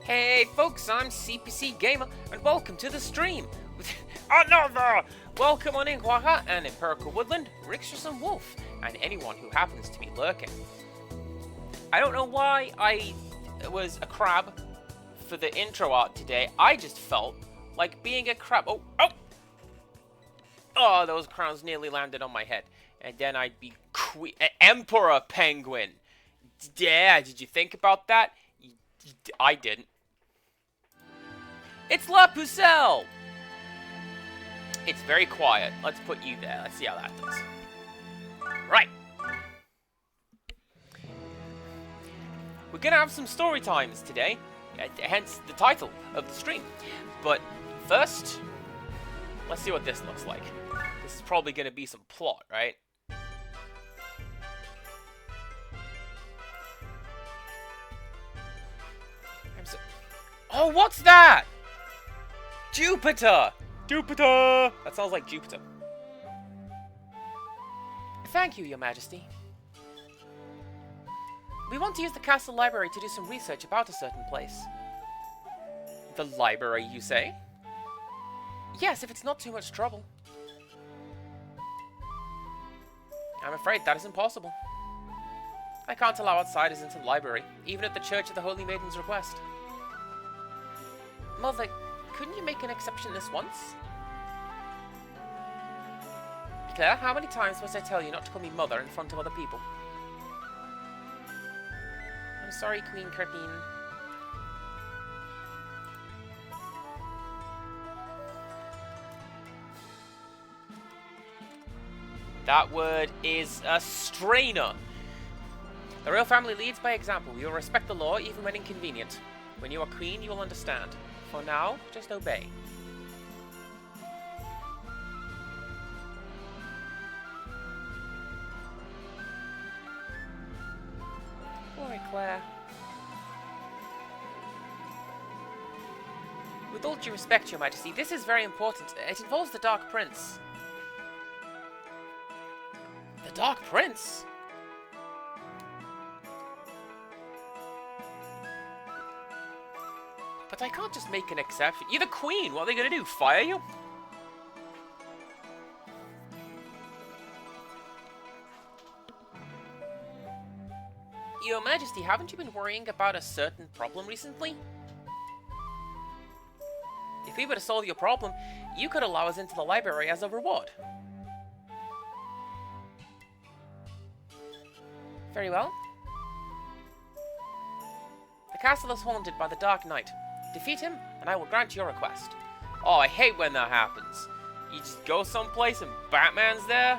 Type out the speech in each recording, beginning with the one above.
Hey folks, I'm CPC Gamer, and welcome to the stream with another Welcome on Inquire and Empirical Woodland, Rixus and Wolf, and anyone who happens to be lurking. I don't know why I was a crab for the intro art today. I just felt like being a crab. Oh, those crowns nearly landed on my head. And then I'd be Emperor Penguin. Yeah, did you think about that? I didn't. It's La Pucelle! It's very quiet. Let's put you there. Let's see how that does. Right. We're gonna have some story times today, hence the title of the stream. But first, let's see what this looks like. This is probably gonna be some plot, right? Oh, what's that? Jupiter! Jupiter! That sounds like Jupiter. Thank you, Your Majesty. We want to use the castle library to do some research about a certain place. The library, you say? Yes, if it's not too much trouble. I'm afraid that is impossible. I can't allow outsiders into the library, even at the Church of the Holy Maiden's request. Mother, couldn't you make an exception this once? Claire, how many times must I tell you not to call me Mother in front of other people? I'm sorry, Queen Carpine. That word is a strainer. The royal family leads by example. We will respect the law even when inconvenient. When you are queen, you will understand. For now, just obey. Boy, Claire. With all due respect, Your Majesty, this is very important. It involves the Dark Prince. The Dark Prince? But I can't just make an exception. You're the queen. What are they going to do? Fire you? Your Majesty, haven't you been worrying about a certain problem recently? If we were to solve your problem, you could allow us into the library as a reward. Very well. The castle is haunted by the Dark Knight. Defeat him, and I will grant your request. Oh, I hate when that happens. You just go someplace and Batman's there?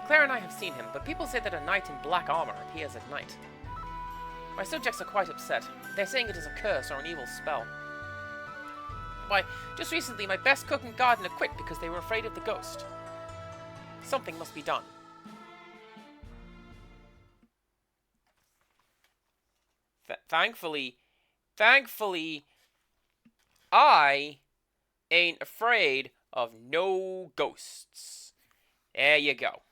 Claire and I have seen him, but people say that a knight in black armor appears at night. My subjects are quite upset. They're saying it is a curse or an evil spell. Why, just recently my best cook and gardener quit because they were afraid of the ghost. Something must be done. Thankfully, I ain't afraid of no ghosts. There you go.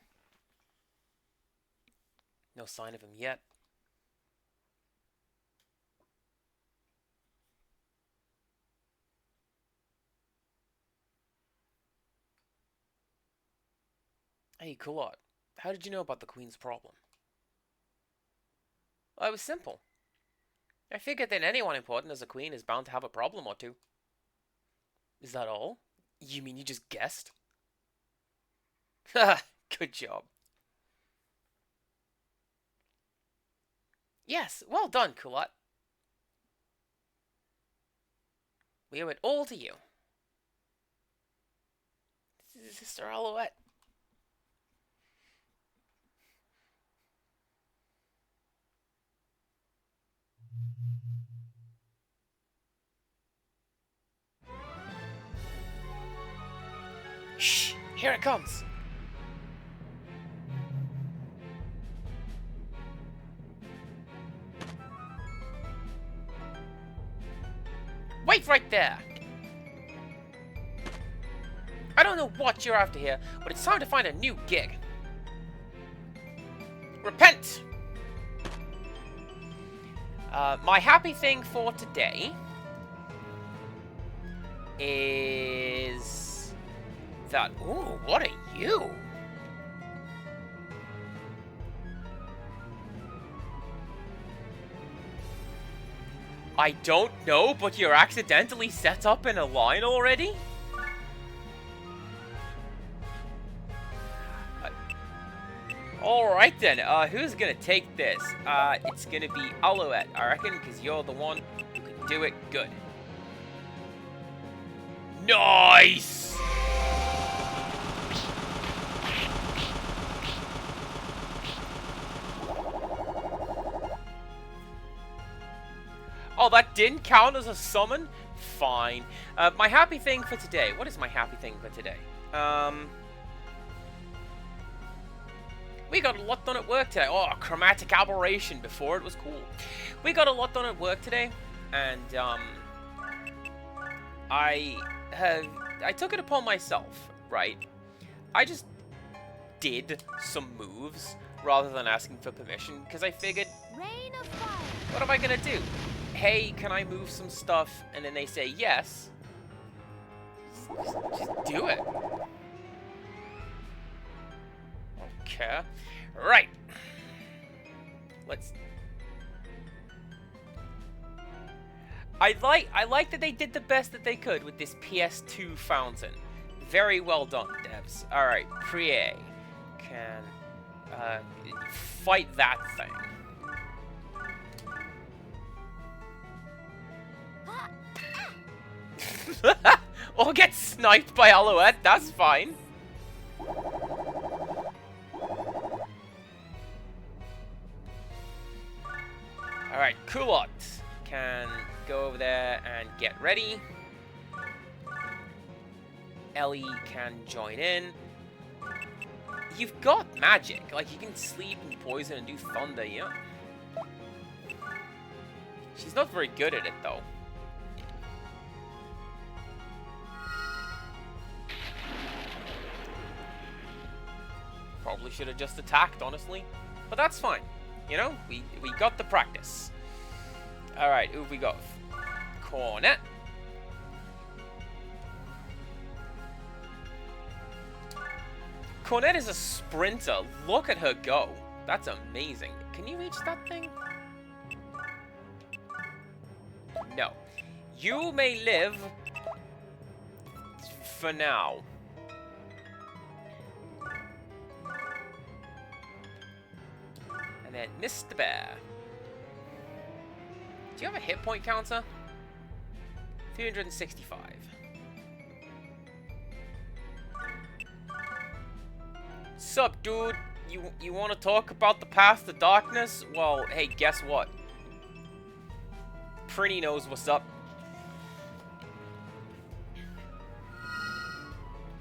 No sign of him yet. Hey, Kulot, how did you know about the Queen's problem? Well, it was simple. I figured that anyone important as a queen is bound to have a problem or two. Is that all? You mean you just guessed? Haha, good job. Yes, well done, Kulot. We owe it all to you. Sister Alouette. Shh! Here it comes! Wait right there! I don't know what you're after here, but it's time to find a new gig. Repent! My happy thing for today is that... Ooh, what are you? I don't know, but you're accidentally set up in a line already? Alright then, who's gonna take this? It's gonna be Alouette, I reckon, because you're the one who can do it good. Nice! Oh, that didn't count as a summon? Fine. My happy thing for today. What is my happy thing for today? We got a lot done at work today. Oh, chromatic aberration before it was cool. We got a lot done at work today, and I took it upon myself, right? I just did some moves rather than asking for permission because I figured, Rain of fire. what am I gonna do? Hey, can I move some stuff? And then they say yes. Just do it. Okay. Right. Let's... I like that they did the best that they could with this PS2 fountain. Very well done, devs. Alright, Prier can fight that thing. Or get sniped by Alouette, that's fine. Alright, Kulot can go over there and get ready. Ellie can join in. You've got magic. Like, you can sleep and poison and do thunder, yeah? She's not very good at it, though. Probably should have just attacked, honestly. But that's fine. You know, we got the practice. Alright, who have we got? Cornet. Cornet is a sprinter. Look at her go. That's amazing. Can you reach that thing? No. You may live for now. And then Mr. Bear. Do you have a hit point counter? 365. Sup, dude? You want to talk about the path to darkness? Well, hey, guess what? Prinny knows what's up.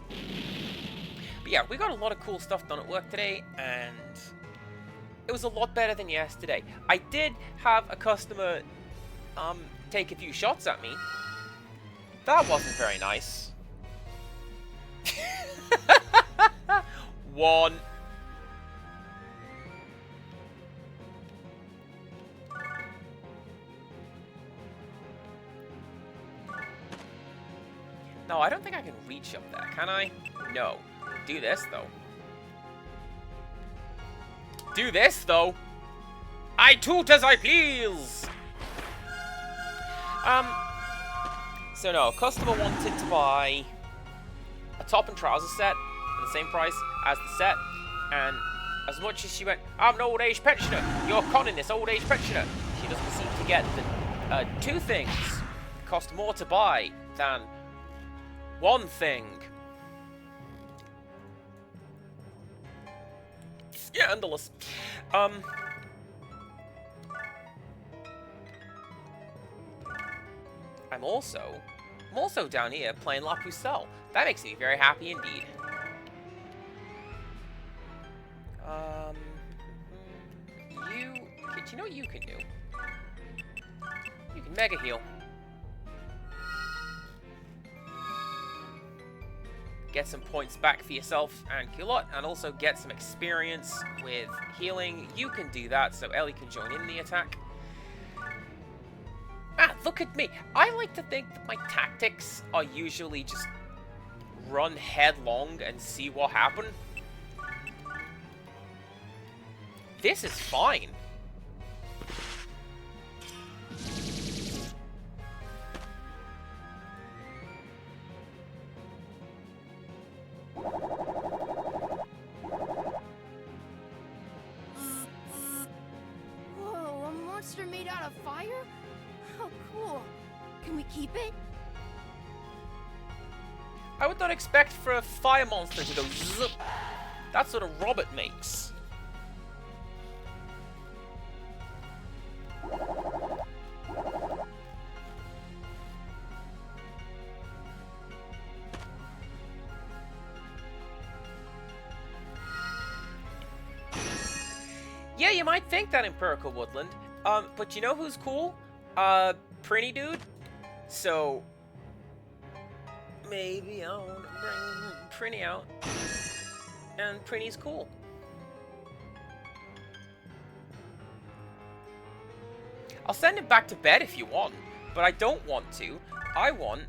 But yeah, we got a lot of cool stuff done at work today, and it was a lot better than yesterday. I did have a customer take a few shots at me. That wasn't very nice. One. No, I don't think I can reach up there, can I? No. Do this, though. Do this, though. I toot as I please. So no, customer wanted to buy a top and trouser set for the same price as the set, and as much as she went, I'm an old age pensioner, you're conning this old age pensioner, she doesn't seem to get that two things cost more to buy than one thing. Scandalous. I'm also down here playing La Pucelle. That makes me very happy indeed. Do you know what you can do? You can mega heal. Get some points back for yourself and Culot, and also get some experience with healing. You can do that, so Ellie can join in the attack. Look at me. I like to think that my tactics are usually just run headlong and see what happens. This is fine. Whoa, a monster made out of fire? How cool. Can we keep it? I would not expect for a fire monster to go zup. That's what a robot makes. Yeah, you might think that, Empirical Woodland. But you know who's cool? Prinny Dude. So maybe I want to bring Prinny out. And Prinny's cool. I'll send him back to bed if you want, but I don't want to. I want...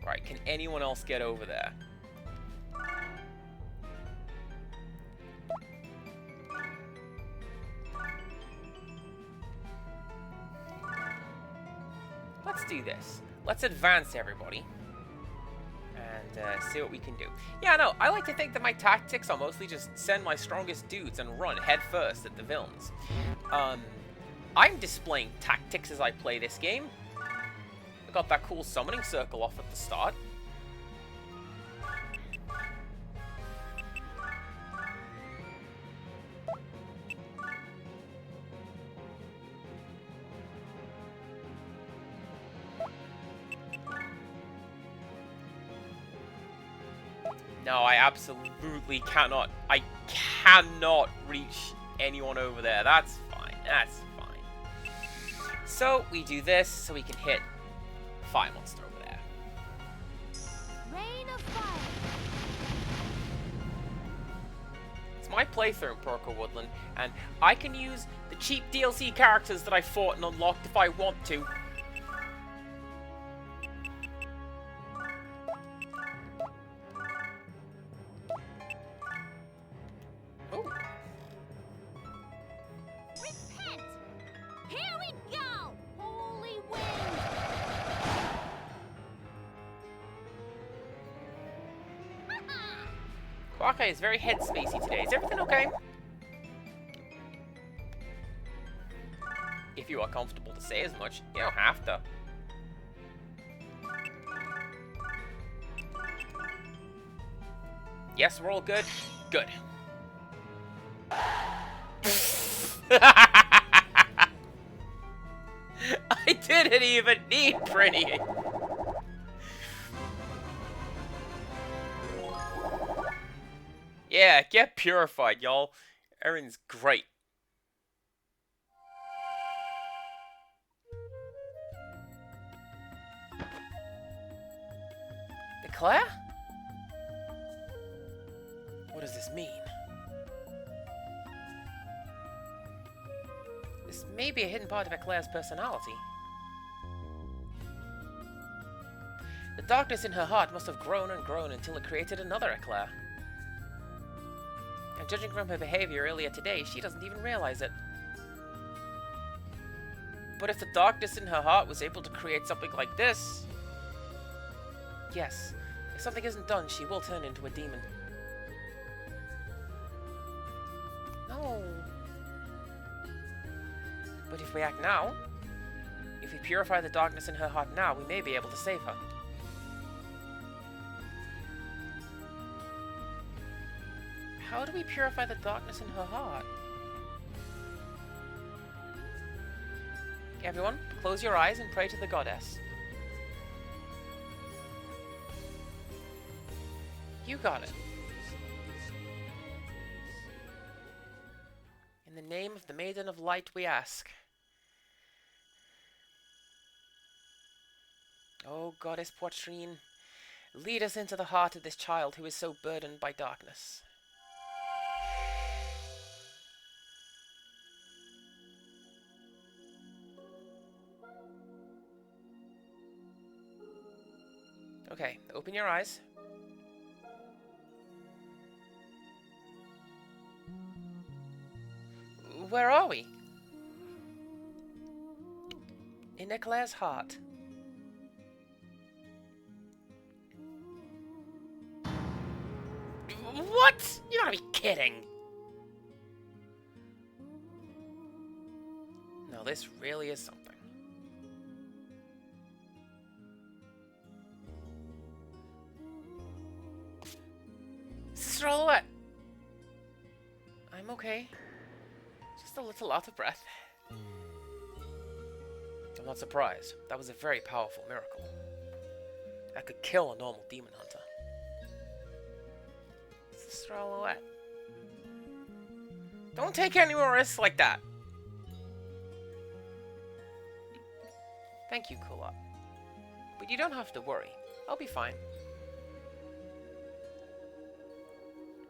Right, can anyone else get over there? Let's do this. Let's advance, everybody. And see what we can do. Yeah, no, I like to think that my tactics are mostly just send my strongest dudes and run head first at the villains. I'm displaying tactics as I play this game. I got that cool summoning circle off at the start. No, I absolutely cannot. I cannot reach anyone over there. That's fine. That's fine. So, we do this so we can hit Fire Monster over there. Rain of fire. It's my playthrough in Purple Woodland, and I can use the cheap DLC characters that I fought and unlocked if I want to. Quackeye is very headspacey today. Is everything okay? If you are comfortable to say as much, you don't have to. Yes, we're all good? Good. I didn't even need Pretty. Yeah, get purified, y'all. Erin's great. Eclair? What does this mean? This may be a hidden part of Eclair's personality. The darkness in her heart must have grown and grown until it created another Eclair. And judging from her behavior earlier today, she doesn't even realize it. But if the darkness in her heart was able to create something like this... Yes, if something isn't done, she will turn into a demon. No. But if we act now, if we purify the darkness in her heart now, we may be able to save her. How do we purify the darkness in her heart? Everyone, close your eyes and pray to the goddess. You got it. In the name of the Maiden of Light we ask. O goddess Poitrine, lead us into the heart of this child who is so burdened by darkness. Open your eyes. Where are we? In Eclair's heart. What? You gotta be kidding. No, this really is something. Sister Alouette. I'm okay. Just a little out of breath. I'm not surprised. That was a very powerful miracle. That could kill a normal demon hunter. Sister Alouette. Don't take any more risks like that. Thank you, Kulot. But you don't have to worry. I'll be fine.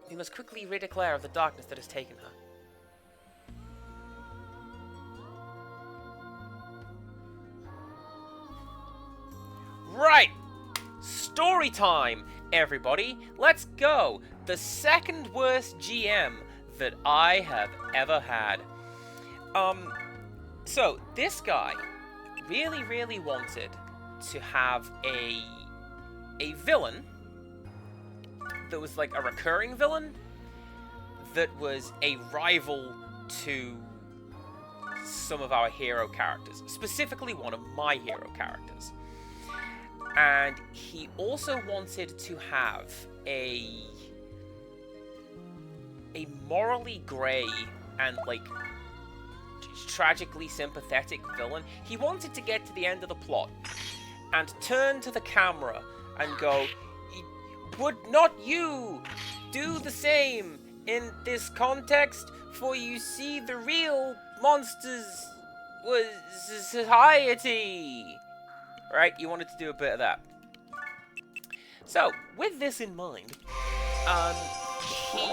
We must quickly rid Eclair of the darkness that has taken her. Right! Story time, everybody! Let's go! The second worst GM that I have ever had. So, this guy really wanted to have a villain that was like a recurring villain that was a rival to some of our hero characters, specifically one of my hero characters. And he also wanted to have a morally grey and like tragically sympathetic villain. He wanted to get to the end of the plot and turn to the camera and go, "Would not you do the same in this context? For you see, the real monsters was society." Right? You wanted to do a bit of that. So, with this in mind, he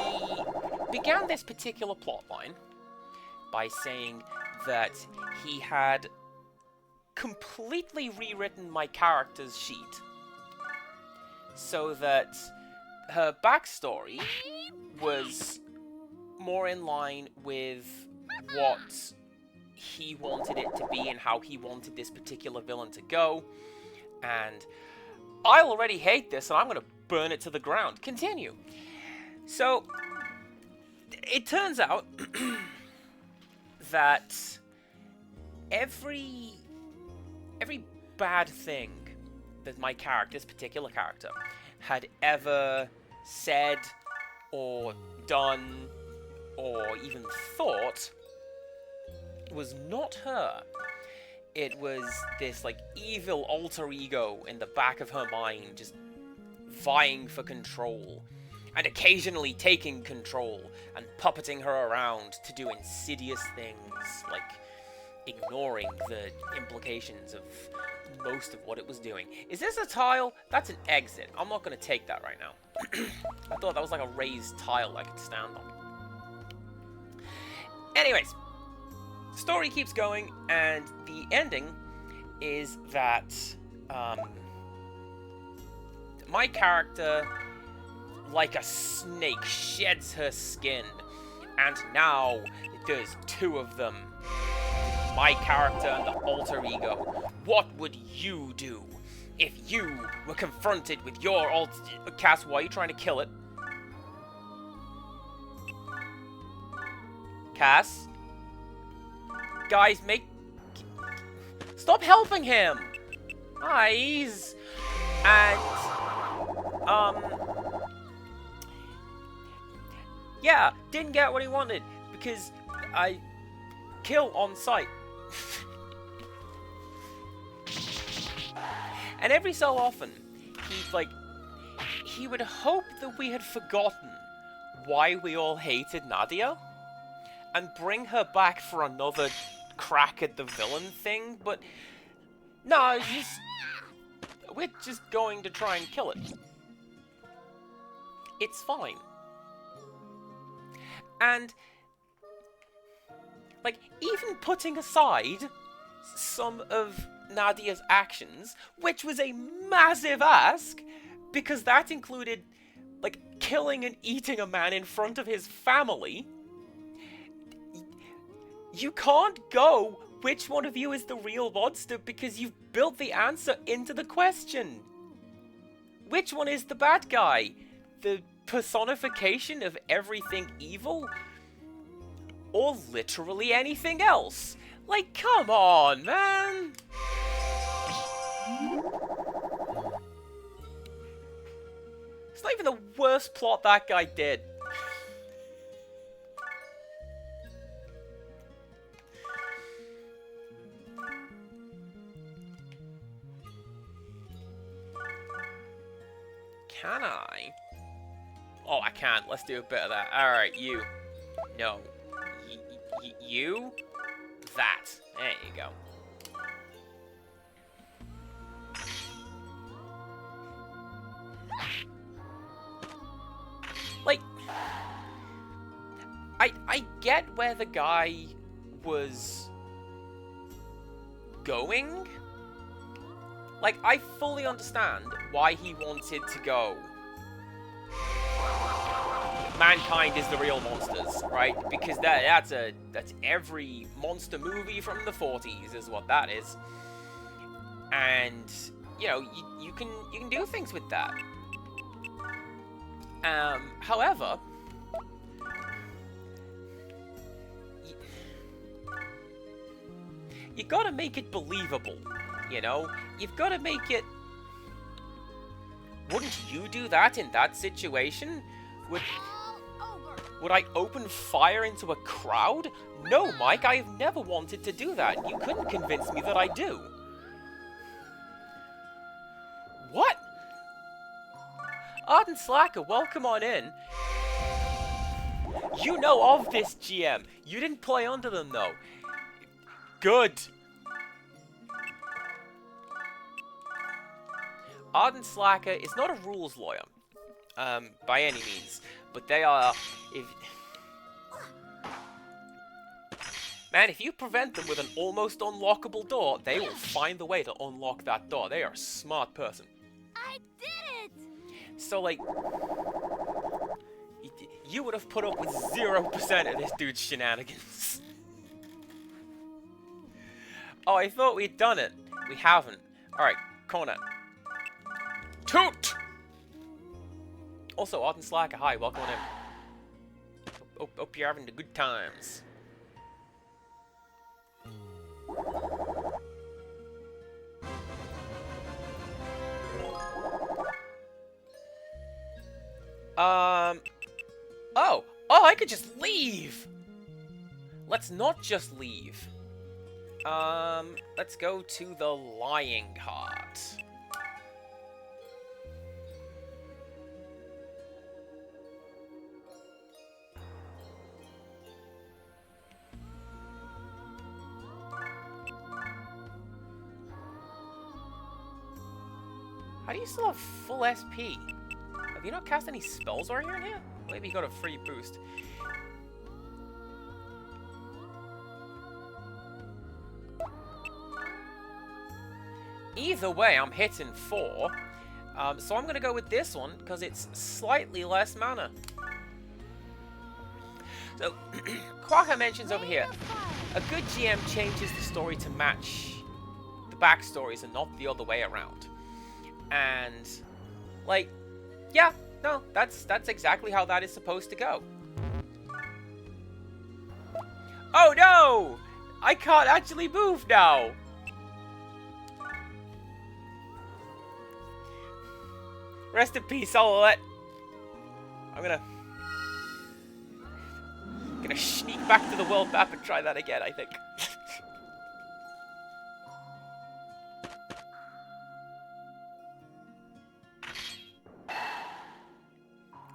began this particular plotline by saying that he had completely rewritten my character's sheet so that her backstory was more in line with what he wanted it to be and how he wanted this particular villain to go. And I already hate this, and I'm going to burn it to the ground. Continue. So, it turns out that every bad thing that my character, this particular character, had ever said or done or even thought was not her. It was this like evil alter ego in the back of her mind, just vying for control and occasionally taking control and puppeting her around to do insidious things like ignoring the implications of most of what it was doing. Is this a tile? That's an exit. I'm not going to take that right now. I thought that was like a raised tile I could stand on. Anyways, story keeps going, and the ending is that my character, like a snake, sheds her skin, and now there's two of them. My character and the alter ego. What would you do if you were confronted with your Cass, why are you trying to kill it? Cass? Guys, stop helping him! Eyes! And, yeah, didn't get what he wanted, because I kill on sight. And every so often, he would hope that we had forgotten why we all hated Nadia, and bring her back for another crack at the villain thing, but no, we're just going to try and kill it. It's fine. And, like, even putting aside some of Nadia's actions, which was a massive ask, because that included, like, killing and eating a man in front of his family. You can't go, which one of you is the real monster, because you've built the answer into the question. Which one is the bad guy? The personification of everything evil? Or literally anything else? Like, come on, man! It's not even the worst plot that guy did. Can I? Oh, I can't. Let's do a bit of that. Alright, you. No. You? That. There you go. Like, I get where the guy was going. Like, I fully understand why he wanted to go. Mankind is the real monsters, right? Because that's every monster movie from the 40s is what that is. And you know, you can do things with that. However, you gotta make it believable, you know? You've gotta make it... Wouldn't you do that in that situation? Would I open fire into a crowd? No, Mike, I've never wanted to do that. You couldn't convince me that I do. What? Arden Slacker, welcome on in. You know of this, GM. You didn't play under them, though. Good. Arden Slacker is not a rules lawyer, by any means, but they are... Man, if you prevent them with an almost unlockable door, they will find the way to unlock that door. They are a smart person. I did it! So, like, you would have put up with 0% of this dude's shenanigans. Oh, I thought we'd done it. We haven't. Alright, corner. Toot! Also, Arden Slacker, hi, welcome on in. Hope you're having the good times. Oh, I could just leave! Let's not just leave. Let's go to the Lying Heart. How do you still have full SP? Have you not cast any spells while you're in here? Maybe you got a free boost. Either way, I'm hitting 4. So I'm going to go with this one, because it's slightly less mana. So, Quaka mentions over here, a good GM changes the story to match the backstories and not the other way around. And, like, yeah, no, that's exactly how that is supposed to go. Oh no! I can't actually move now! Rest in peace, Silhouette. I'm gonna sneak back to the world map and try that again, I think.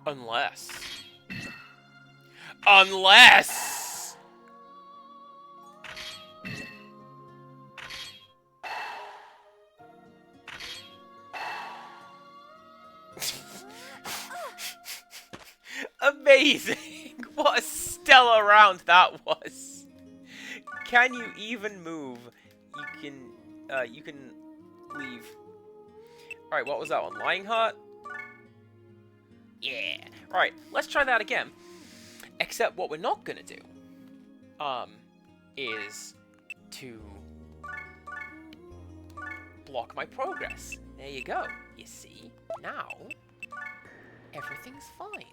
Unless... Amazing! What a stellar round that was! Can you even move? You can leave. Alright, what was that one? Lying Heart? Alright, let's try that again. Except what we're not gonna do, is to block my progress. There you go. You see? Now, everything's fine.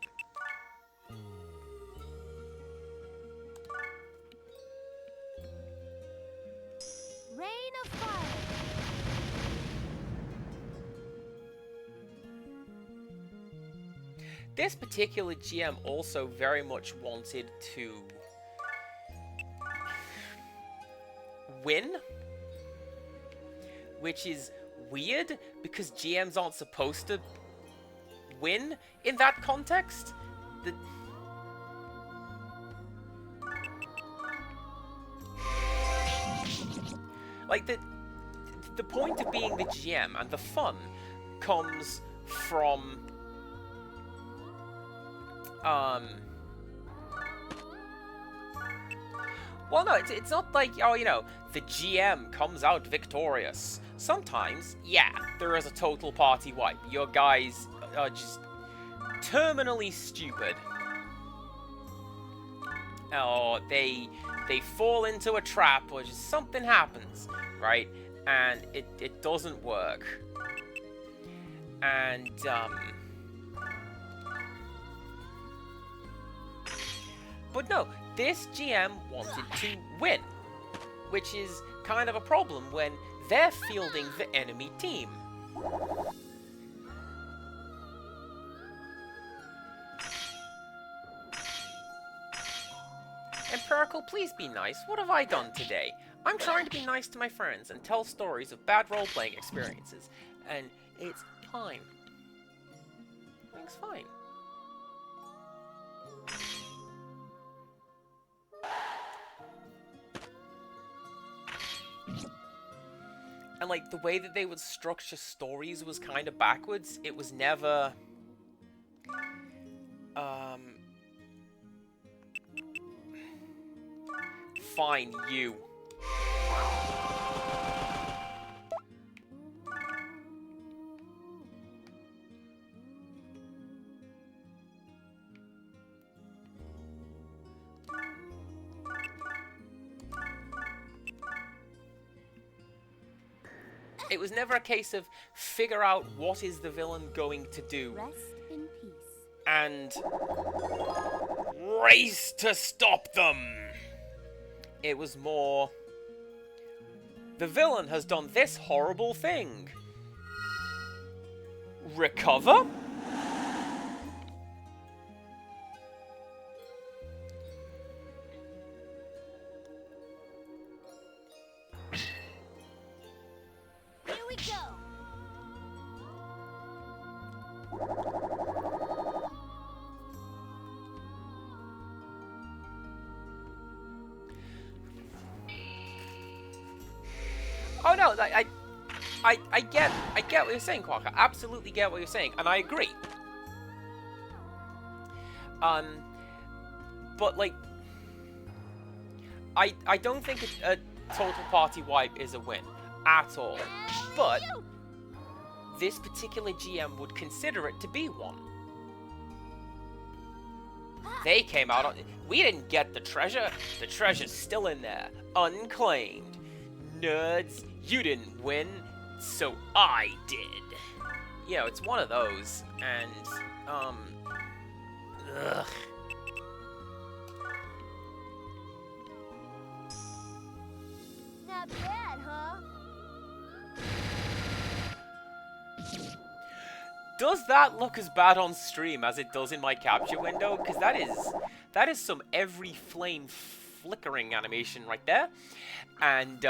Rain of fire. This particular GM also very much wanted to win, which is weird because GMs aren't supposed to win in that context. The point of being the GM and the fun comes from well, no, it's not like, oh, you know, the GM comes out victorious. Sometimes, yeah, there is a total party wipe. Your guys are just terminally stupid. Or they fall into a trap, or just something happens, right? And it doesn't work. And, but no, this GM wanted to win, which is kind of a problem when they're fielding the enemy team. Empirical, please be nice. What have I done today? I'm trying to be nice to my friends and tell stories of bad role-playing experiences, and it's fine. Everything's fine. And, like, the way that they would structure stories was kind of backwards. It was never... Fine, you. It was never a case of figure out what is the villain going to do. Rest in peace. And race to stop them. It was more, the villain has done this horrible thing. Recover? Here we go. Oh no, I get what you're saying, Quack. I absolutely get what you're saying, and I agree. But like, I don't think a total party wipe is a win at all. But this particular GM would consider it to be one. They came out on... We didn't get the treasure. The treasure's still in there, unclaimed. Nerds, you didn't win, so I did. You know, it's one of those, and, ugh. Not bad, huh? Does that look as bad on stream as it does in my capture window? Because that is some every flame flickering animation right there. And,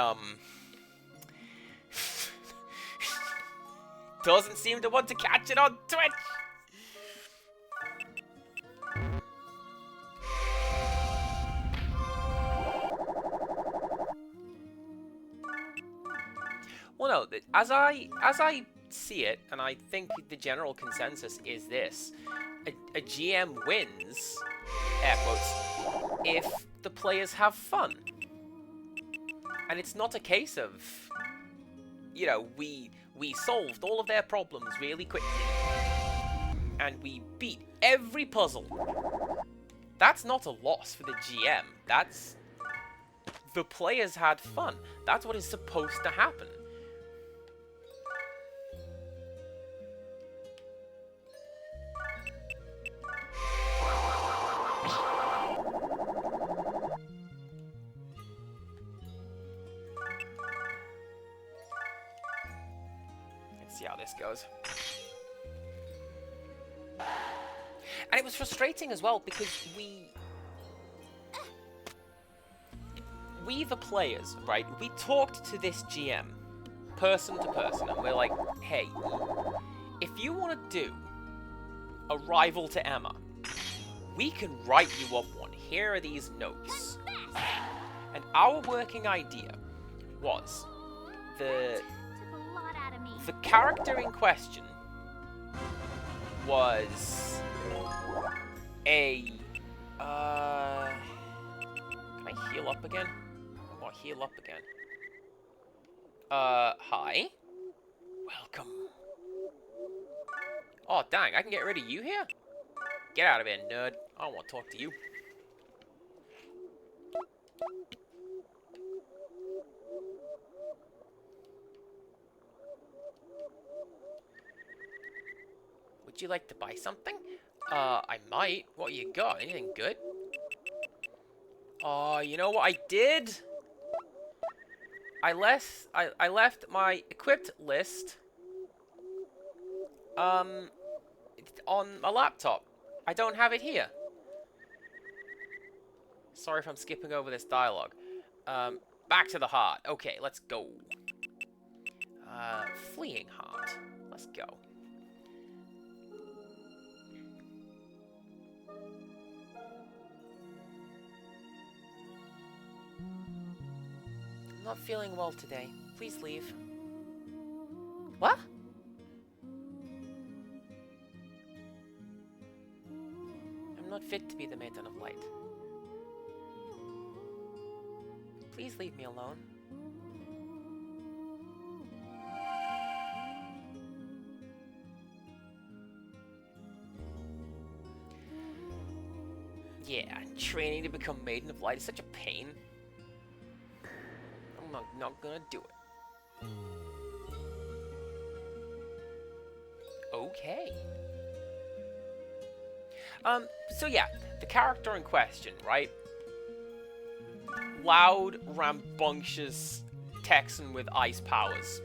doesn't seem to want to catch it on Twitch. Well, no, as I see it, and I think the general consensus is this: a GM wins, air quotes, if the players have fun. And it's not a case of, you know, we solved all of their problems really quickly. and we beat every puzzle. That's not a loss for the GM. That's... the players had fun. That's what is supposed to happen. Let's see how this goes. And it was frustrating as well because we the players, right, we talked to this GM, person to person, and we're like, hey, if you want to do a rival to Emma, we can write you up one. Here are these notes. And our working idea was the character in question was a, can I heal up again? I want to heal up again. Hi? Welcome. Oh, dang, I can get rid of you here? Get out of here, nerd. I don't want to talk to you. Would you like to buy something? I might. What you got? Anything good? You know what I did? I left my equipped list on my laptop. I don't have it here. Sorry if I'm skipping over this dialogue. Back to the heart. Okay, let's go. Fleeing heart. Let's go. I'm not feeling well today. Please leave. What? I'm not fit to be the Maiden of Light. Please leave me alone. Yeah, training to become Maiden of Light is such a pain. I'm not gonna do it. Okay. So yeah, the character in question, right? Loud, rambunctious Texan with ice powers.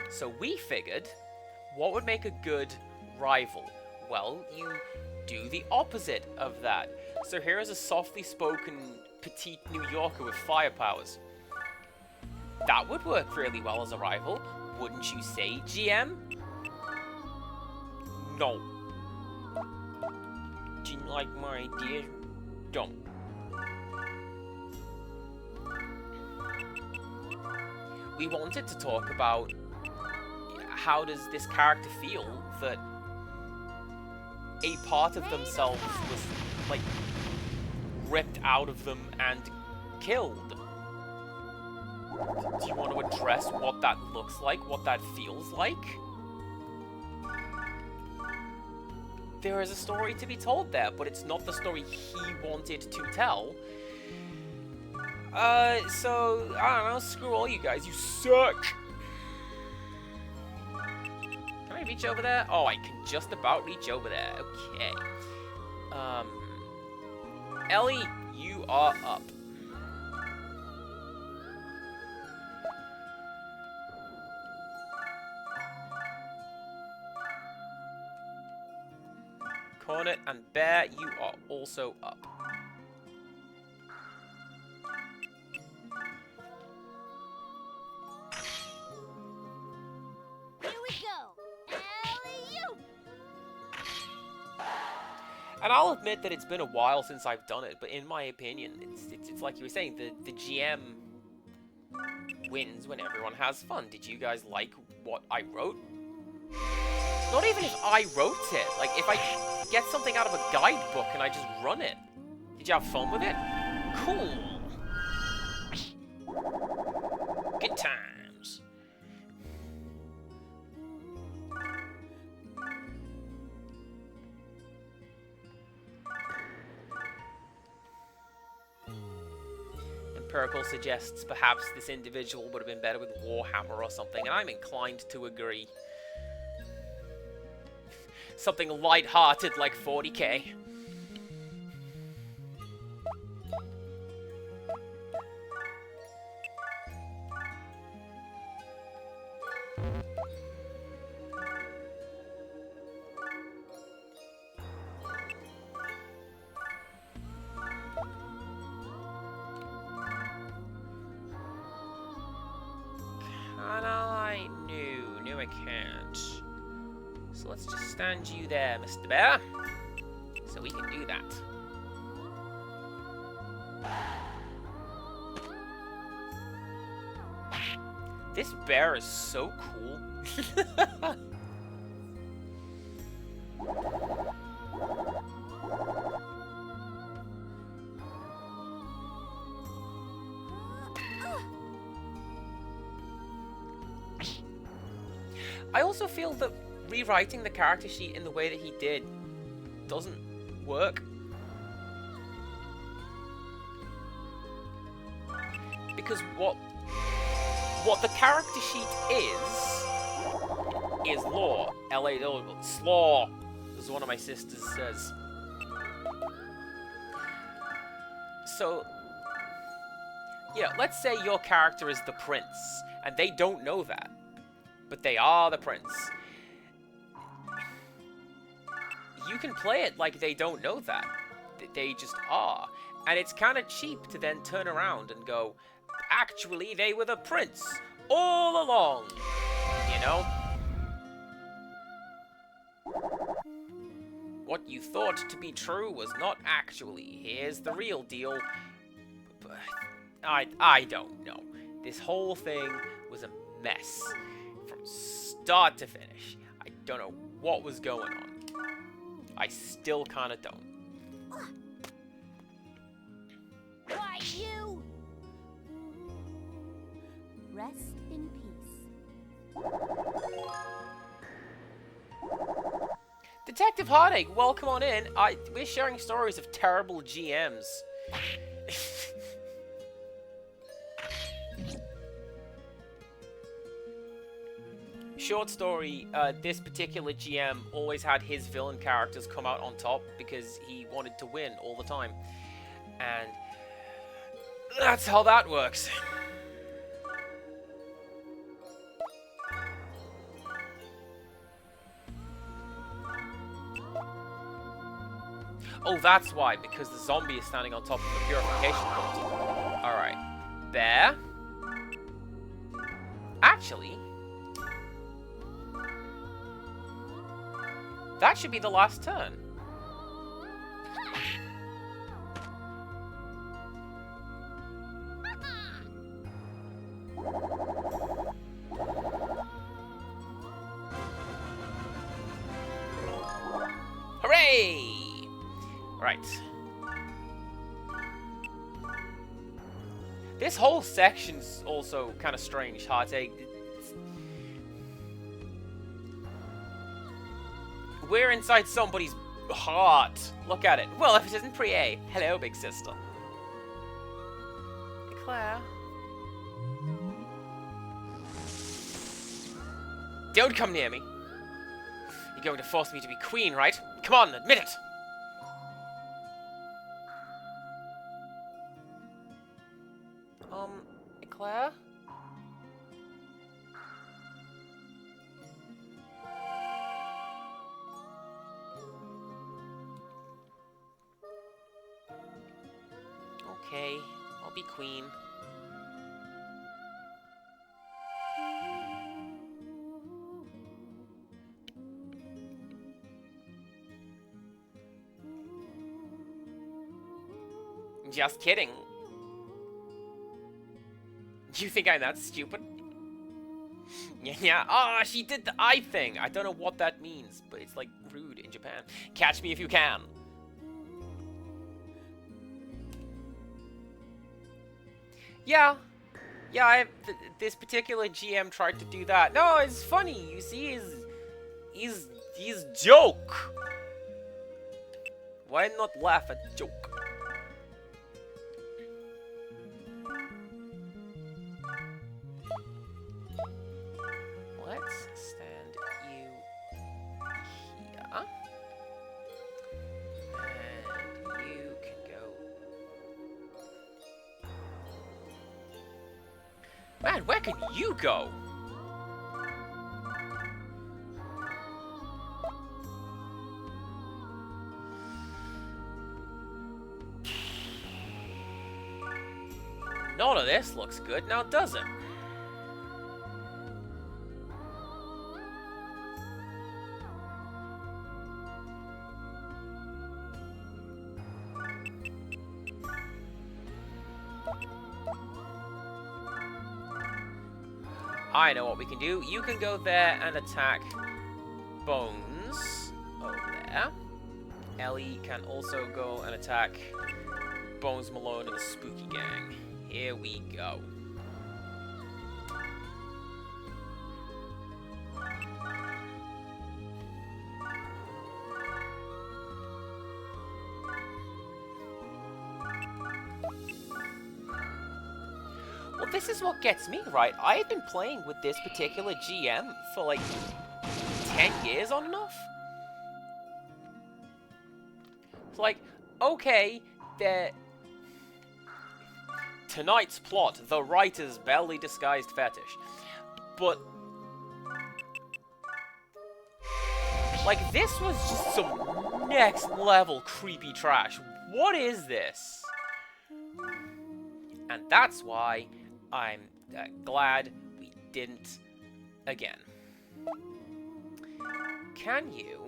So we figured, what would make a good rival? Well, you do the opposite of that. So here is a softly spoken, petite New Yorker with fire powers. That would work really well as a rival, wouldn't you say, GM? No. Didn't like my idea? Don't. We wanted to talk about how does this character feel that a part of themselves was, like, ripped out of them and killed. Do you want to address what that looks like, what that feels like? There is a story to be told there, but it's not the story he wanted to tell. So, I don't know, screw all you guys, you suck! Can I reach over there? Oh, I can just about reach over there, okay. Ellie, you are up. Cornet and Bear, you are also up. Here we go. Alley-oop. And I'll admit that it's been a while since I've done it, but in my opinion, it's like you were saying, the GM wins when everyone has fun. Did you guys like what I wrote? Not even if I wrote it. Like, if I get something out of a guidebook and I just run it. Did you have fun with it? Cool. Good times. Perkle suggests perhaps this individual would have been better with Warhammer or something, and I'm inclined to agree. Something light-hearted like 40k. No, I can't. So let's just stand you there, Mr. Bear. So we can do that. This bear is so cool. I also feel that rewriting the character sheet in the way that he did doesn't work. Because what the character sheet is lore. L-A-W, slaw, as one of my sisters says. So, yeah, let's say your character is the prince, and they don't know that. But they are the prince. You can play it like they don't know that. They just are. And it's kind of cheap to then turn around and go, actually, they were the prince all along. You know? What you thought to be true was not actually. Here's the real deal. But I don't know. This whole thing was a mess. From start to finish. I don't know what was going on. I still kind of don't. Why, you! Rest in peace. Detective Heartache, welcome on in. We're sharing stories of terrible GMs. Short story, this particular GM always had his villain characters come out on top because he wanted to win all the time. And that's how that works. Oh, that's why, because the zombie is standing on top of the purification point. Alright. Bear. Actually, that should be the last turn. Hooray! Right. This whole section's also kind of strange, Heartache. We're inside somebody's heart. Look at it. Well, if it isn't Prié. Hello, big sister. Claire. Don't come near me. You're going to force me to be queen, right? Come on, admit it. Claire? Okay, I'll be queen. Just kidding. You think I'm that stupid? Yeah. Ah, she did the eye thing. I don't know what that means, but it's like rude in Japan. Catch me if you can. Yeah, this particular GM tried to do that. No, it's funny. You see, he's joke. Why not laugh at joke? Man, where can you go? None of this looks good now, does it? I know what we can do. You can go there and attack Bones over there. Ellie can also go and attack Bones Malone and the Spooky Gang. Here we go. Well, this is what gets me, right? I have been playing with this particular GM for like 10 years on and off. It's like, okay, tonight's plot, the writer's barely disguised fetish. But like, this was just some next level creepy trash. What is this? And that's why I'm glad we didn't again. Can you?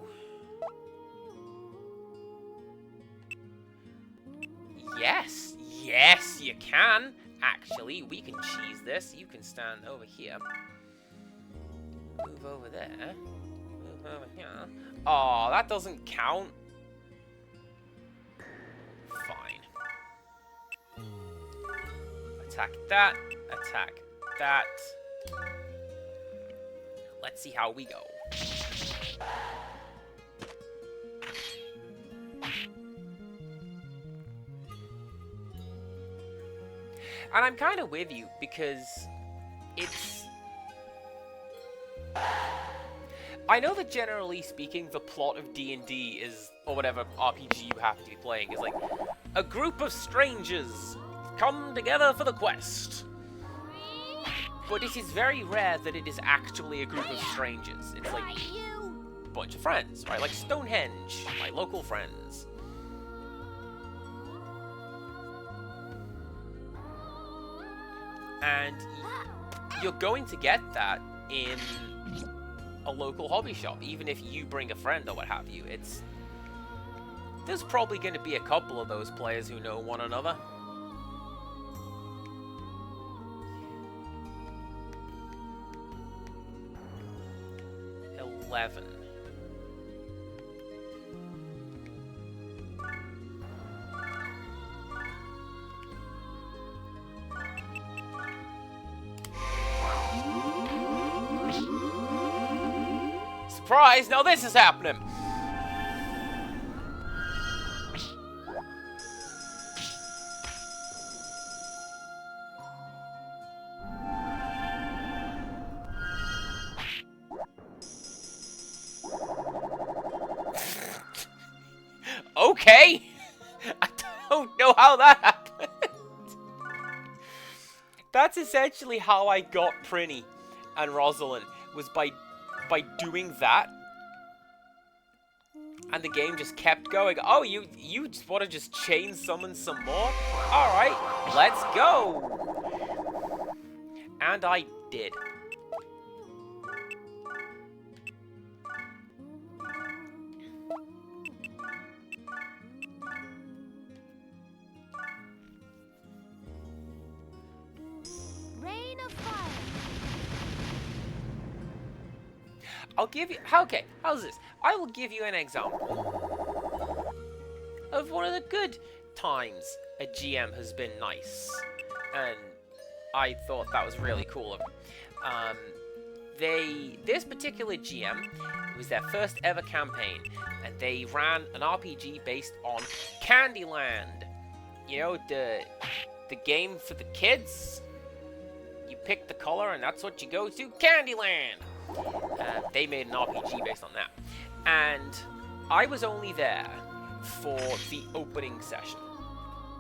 Yes, yes, you can. Actually, we can cheese this. You can stand over here. Move over there. Move over here. Oh, that doesn't count. Fine. Attack that. Attack that. Let's see how we go. And I'm kind of with you, because it's... I know that generally speaking, the plot of D&D is, or whatever RPG you happen to be playing, is like, a group of strangers come together for the quest. But it is very rare that it is actually a group of strangers. It's like a bunch of friends, right? Like Stonehenge, my local friends. And you're going to get that in a local hobby shop, even if you bring a friend or what have you. There's probably going to be a couple of those players who know one another. $11. Surprise! Now this is happening! Okay! I don't know how that happened. That's essentially how I got Prinny and Rosalind, was by doing that. And the game just kept going. Oh, you just want to just chain summon some more? Alright, let's go! And I did. Rain of fire. I'll give you... Okay, how's this? I will give you an example of one of the good times a GM has been nice. And I thought that was really cool of them. This particular GM, it was their first ever campaign, and they ran an RPG based on Candyland. You know, the game for the kids? You pick the color and that's what you go to, Candyland! They made an RPG based on that. And I was only there for the opening session.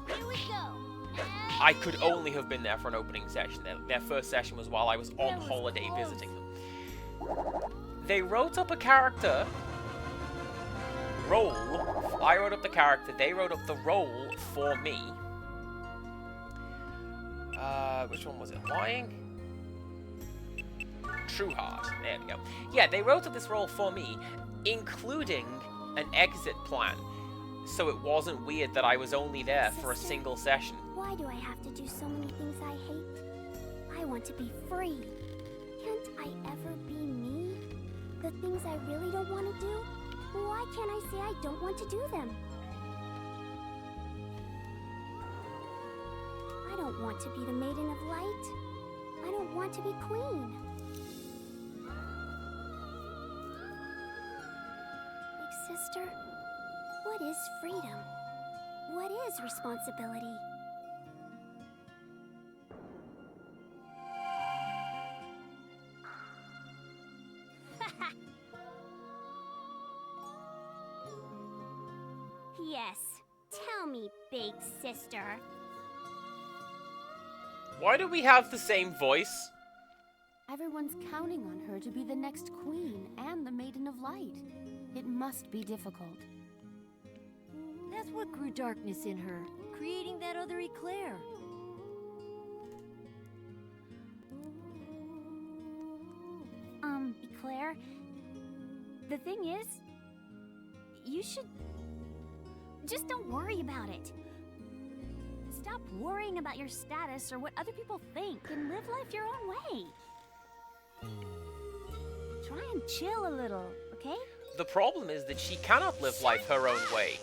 Here we go. I could only have been there for an opening session. Their first session was while I was on holiday visiting them. They wrote up a character role. I wrote up the character, they wrote up the role for me. Which one was it? Lying? True Heart. There we go. Yeah, they wrote up this role for me, including an exit plan. So it wasn't weird that I was only there for a single session. Why do I have to do so many things I hate? I want to be free. Can't I ever be me? The things I really don't want to do? Why can't I say I don't want to do them? I don't want to be the Maiden of Light. I don't want to be queen. Big sister, what is freedom? What is responsibility? Yes, tell me, big sister. Why do we have the same voice? Everyone's counting on her to be the next queen and the Maiden of Light. It must be difficult. That's what grew darkness in her, creating that other Eclair. Eclair, the thing is, you should just don't worry about it. Stop worrying about your status or what other people think and live life your own way. Try and chill a little, okay? The problem is that she cannot live life her own way.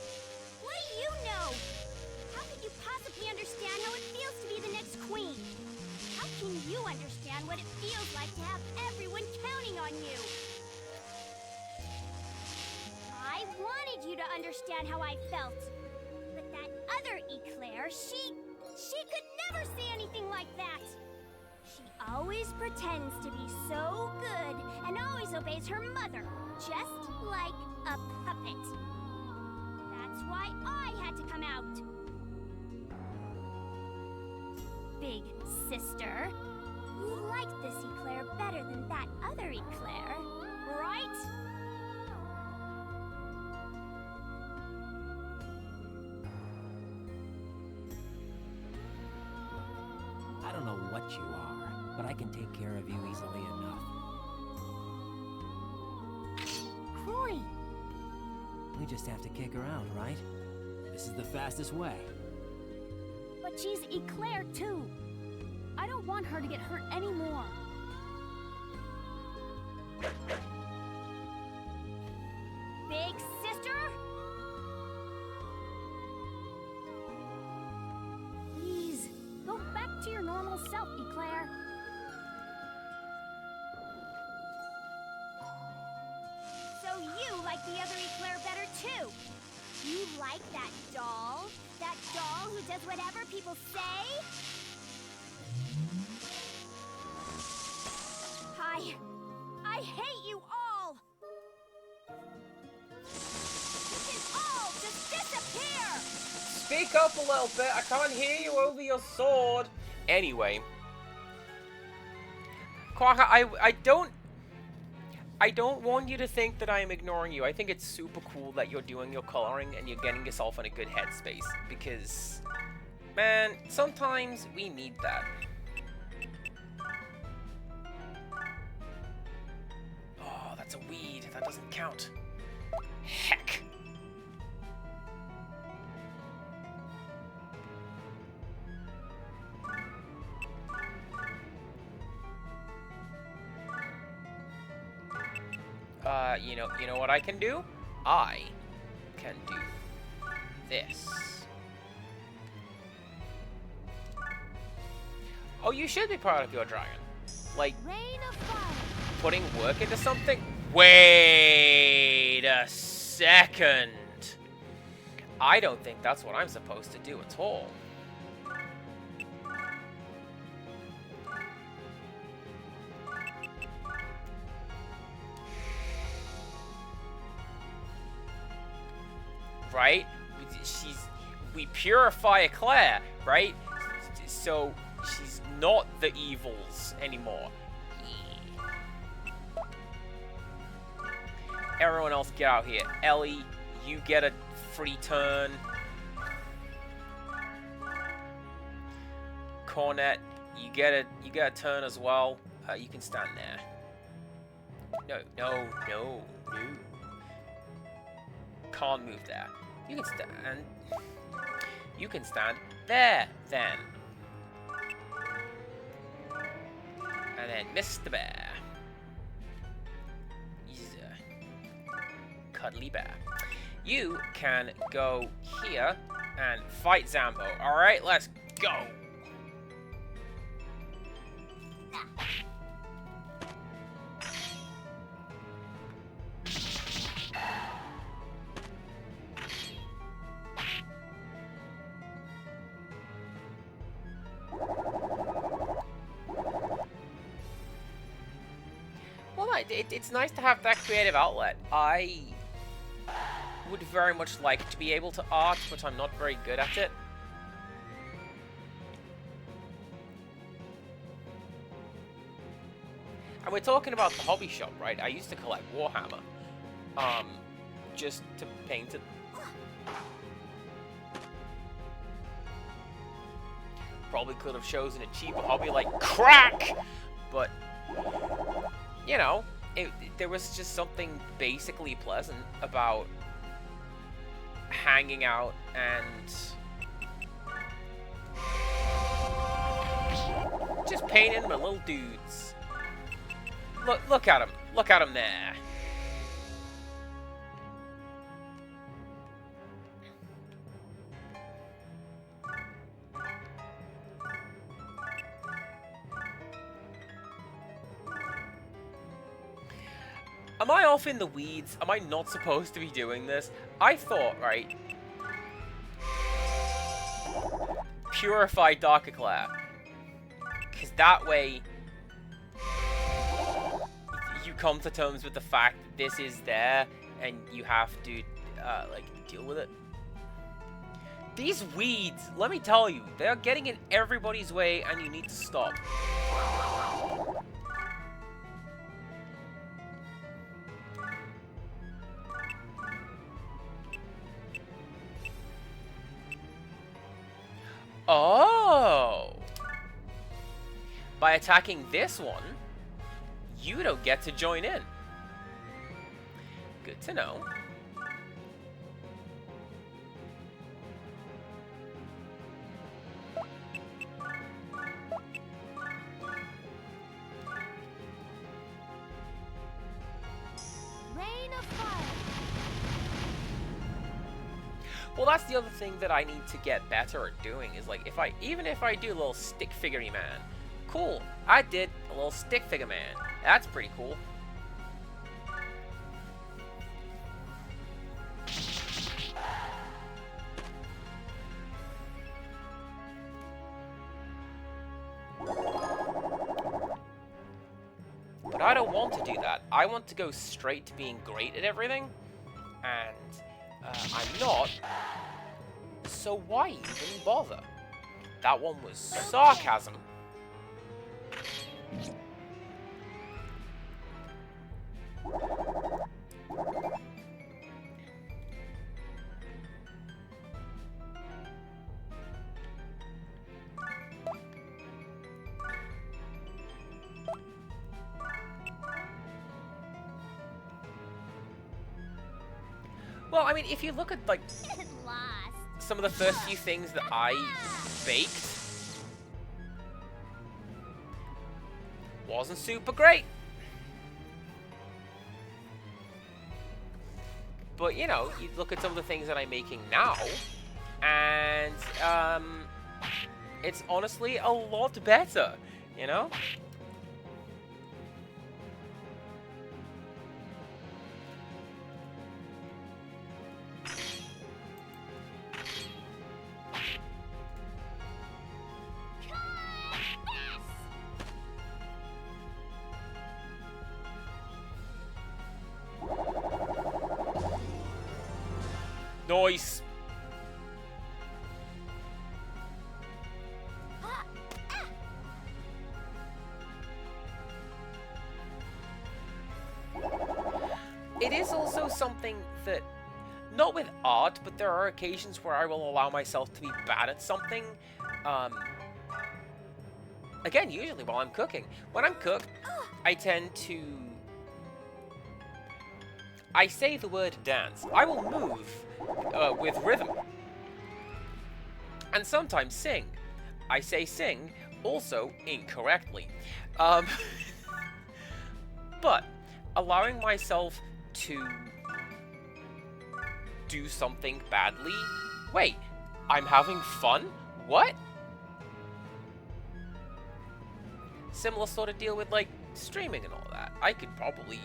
What do you know? How could you possibly understand how it feels to be the next queen? How can you understand what it feels like to have everyone counting on you? I wanted you to understand how I felt. But that other Eclair, she could never say anything like that. She always pretends to be so good and always obeys her mother, just like a puppet. That's why I had to come out. Big sister, you like this Eclair better than that other Eclair, right? I don't know what you are, but I can take care of you easily enough. Croy! We just have to kick her out, right? This is the fastest way. But she's Eclair too. I don't want her to get hurt anymore. Big sister? Please, go back to your normal self, Eclair. So you like the other Eclair better too? You like that doll? That doll who does whatever people say? I hate you all! You can all just disappear! Speak up a little bit, I can't hear you over your sword. Anyway. Quagga, I don't want you to think that I am ignoring you. I think it's super cool that you're doing your coloring and you're getting yourself in a good headspace. Because, man, sometimes we need that. Oh, that's a weed. That doesn't count. Heck. You know what I can do? I can do this. Oh, you should be proud of your dragon. Like, Rain of fire! putting work into something? Wait a second. I don't think that's what I'm supposed to do at all. Right? We purify Eclair, right? so she's not the evils anymore. Everyone else get out here. Ellie, you get a free turn. Cornet, you get a turn as well. You can stand there. No. Can't move there. You can stand. You can stand there then. And then Mr. Bear. He's a cuddly bear. You can go here and fight Zambo. Alright, let's go. Well, it's nice to have that creative outlet. I would very much like to be able to art, but I'm not very good at it. And we're talking about the hobby shop, right? I used to collect Warhammer. Just to paint it. Probably could have chosen a cheaper hobby like crack! But, you know, there was just something basically pleasant about hanging out and just painting my little dudes. Look at him. Look at him there. Am I off in the weeds? Am I not supposed to be doing this? I thought, right? Purify Dark Eclair. Because that way you come to terms with the fact that this is there and you have to, like, deal with it. These weeds, let me tell you, they're getting in everybody's way and you need to stop. Oh! By attacking this one, you don't get to join in. Good to know. Rain of fire. Well, that's the other thing that I need to get better at doing is, like, even if I do a little stick figure-y man, cool, I did a little stick figure man. That's pretty cool. But I don't want to do that. I want to go straight to being great at everything, and I'm not, so why even bother? That one was sarcasm. Well, I mean, if you look at, like, some of the first few things that I baked, wasn't super great. But, you know, you look at some of the things that I'm making now, and, it's honestly a lot better, you know? Nice. it is also something that, not with art, but there are occasions where I will allow myself to be bad at something. Again, usually while I'm cooking. When I'm cooked, I tend to... I say the word dance. I will move with rhythm. And sometimes sing. I say sing, also incorrectly. But allowing myself to do something badly... Wait, I'm having fun? What? Similar sort of deal with, like, streaming and all that. I could probably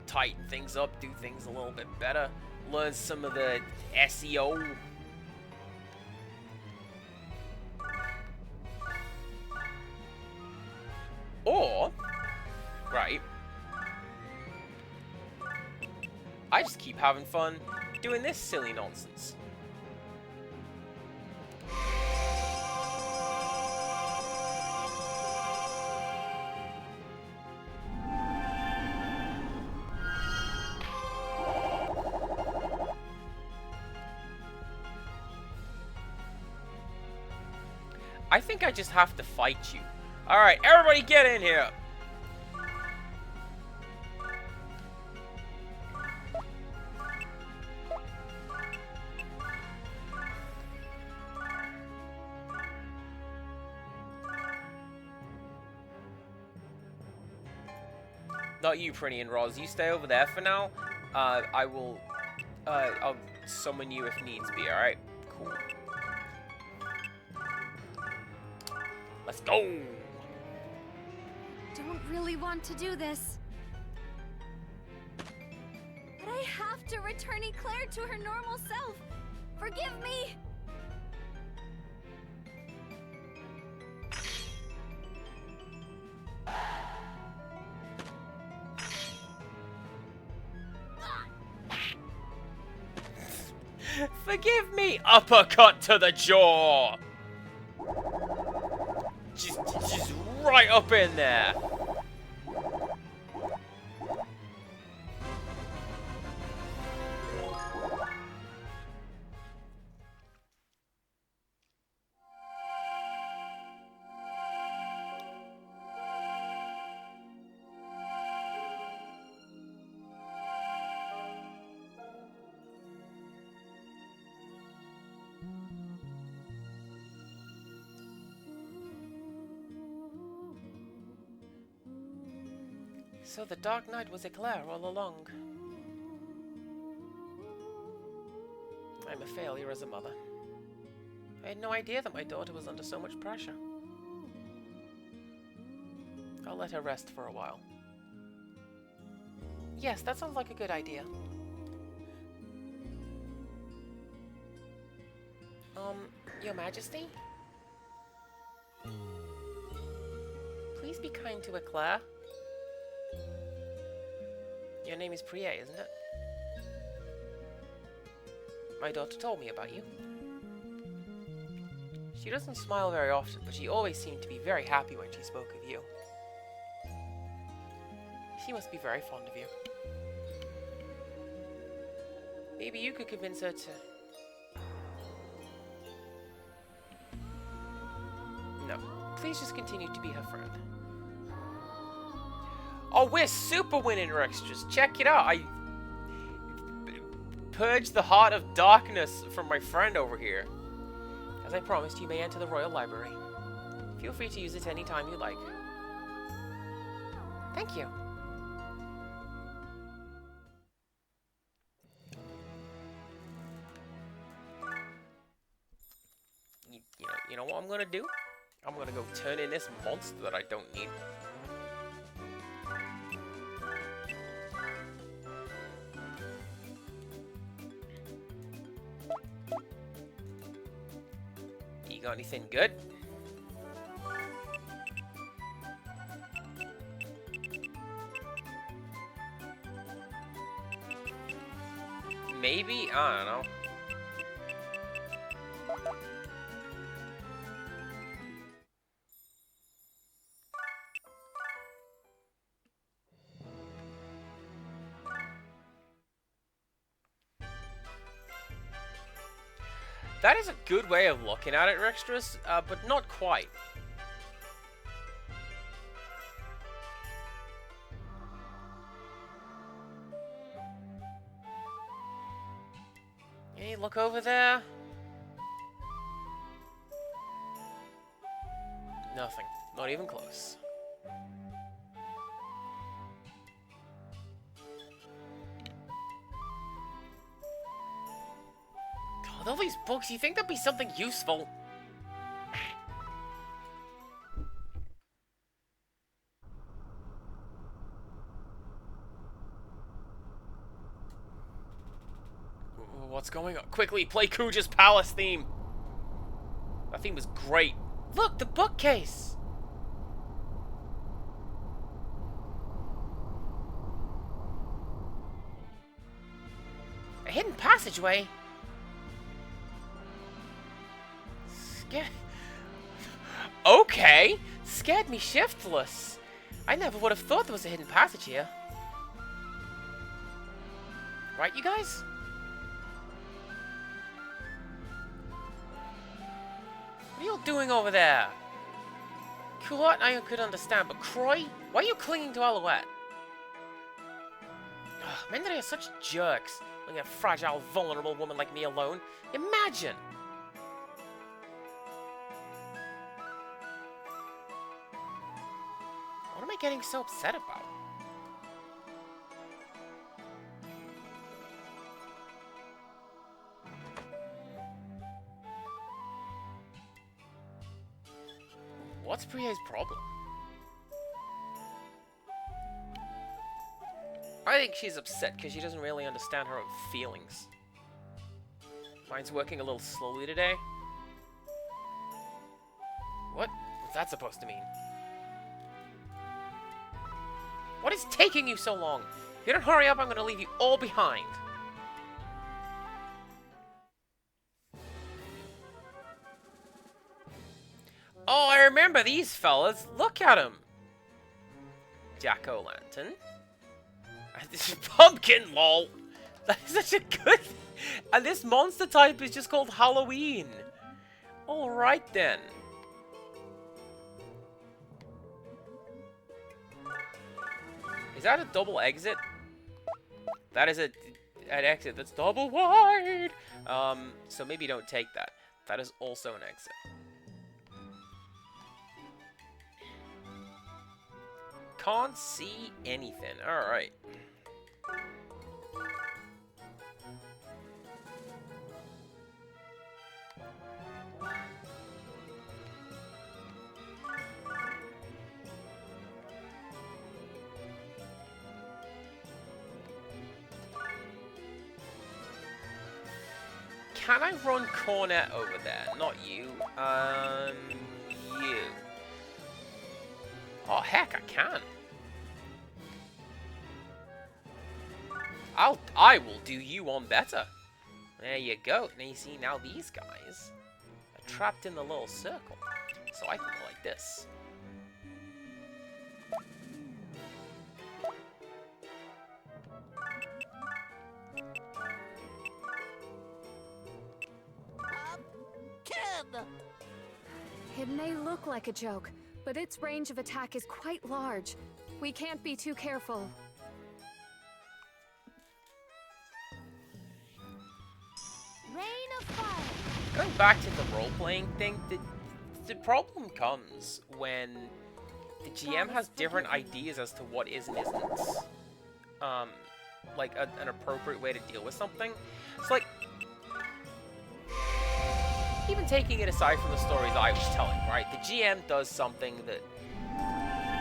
tighten things up, do things a little bit better, learn some of the SEO. Or, right, I just keep having fun doing this silly nonsense. I think I just have to fight you. Alright, everybody get in here! Not you, Prinny and Roz. You stay over there for now. I'll summon you if needs be, alright? Cool. Let's go! Don't really want to do this. But I have to return Eclair to her normal self. Forgive me! Forgive me! Uppercut to the jaw! Just right up in there. So the Dark Knight was Eclair all along. I'm a failure as a mother. I had no idea that my daughter was under so much pressure. I'll let her rest for a while. Yes, that sounds like a good idea. Your Majesty? Please be kind to Eclair. Your name is Priya, isn't it? My daughter told me about you. She doesn't smile very often, but she always seemed to be very happy when she spoke of you. She must be very fond of you. Maybe you could convince her to... No. Please just continue to be her friend. Oh, we're super winning extras. Check it out. I purged the heart of darkness from my friend over here. As I promised, you may enter the Royal Library. Feel free to use it any time you like. Thank you. You know what I'm gonna do? I'm gonna go turn in this monster that I don't need. You got anything good? Maybe? I don't know. That is a good way of looking at it, Rixtrus, but not quite. Hey, look over there. Nothing. Not even close. God, all these books, you think there'd be something useful? What's going on? Quickly, play Kuja's Palace theme. That theme was great. Look, the bookcase. A hidden passageway. Okay, scared me shiftless. I never would have thought there was a hidden passage here. Right, you guys? What are you all doing over there? Kulot I could understand, but Croy? Why are you clinging to Alouette? Ugh, men today are such jerks. Leaving a fragile, vulnerable woman like me alone. Imagine! What am I getting so upset about? What's Prie's problem? I think she's upset because she doesn't really understand her own feelings. Mine's working a little slowly today. What? What's that supposed to mean? What is taking you so long? If you don't hurry up, I'm going to leave you all behind. Oh, I remember these fellas. Look at them. Jack-o'-lantern. This is pumpkin, lol. That is such a good... And this monster type is just called Halloween. Alright then. Is that a double exit? That is an exit that's double wide. So maybe don't take that. That is also an exit. Can't see anything. Alright. Can I run Cornet over there? Not you. You. Oh, heck, I can. I will do you one better. There you go. Now you see, now these guys are trapped in the little circle. So I can go like this. It may look like a joke, but its range of attack is quite large. We can't be too careful. Rain of fire. Going back to the role-playing thing, the problem comes when the GM has different ideas as to what is and isn't, like an appropriate way to deal with something. It's like, even taking it aside from the stories I was telling, right? The GM does something that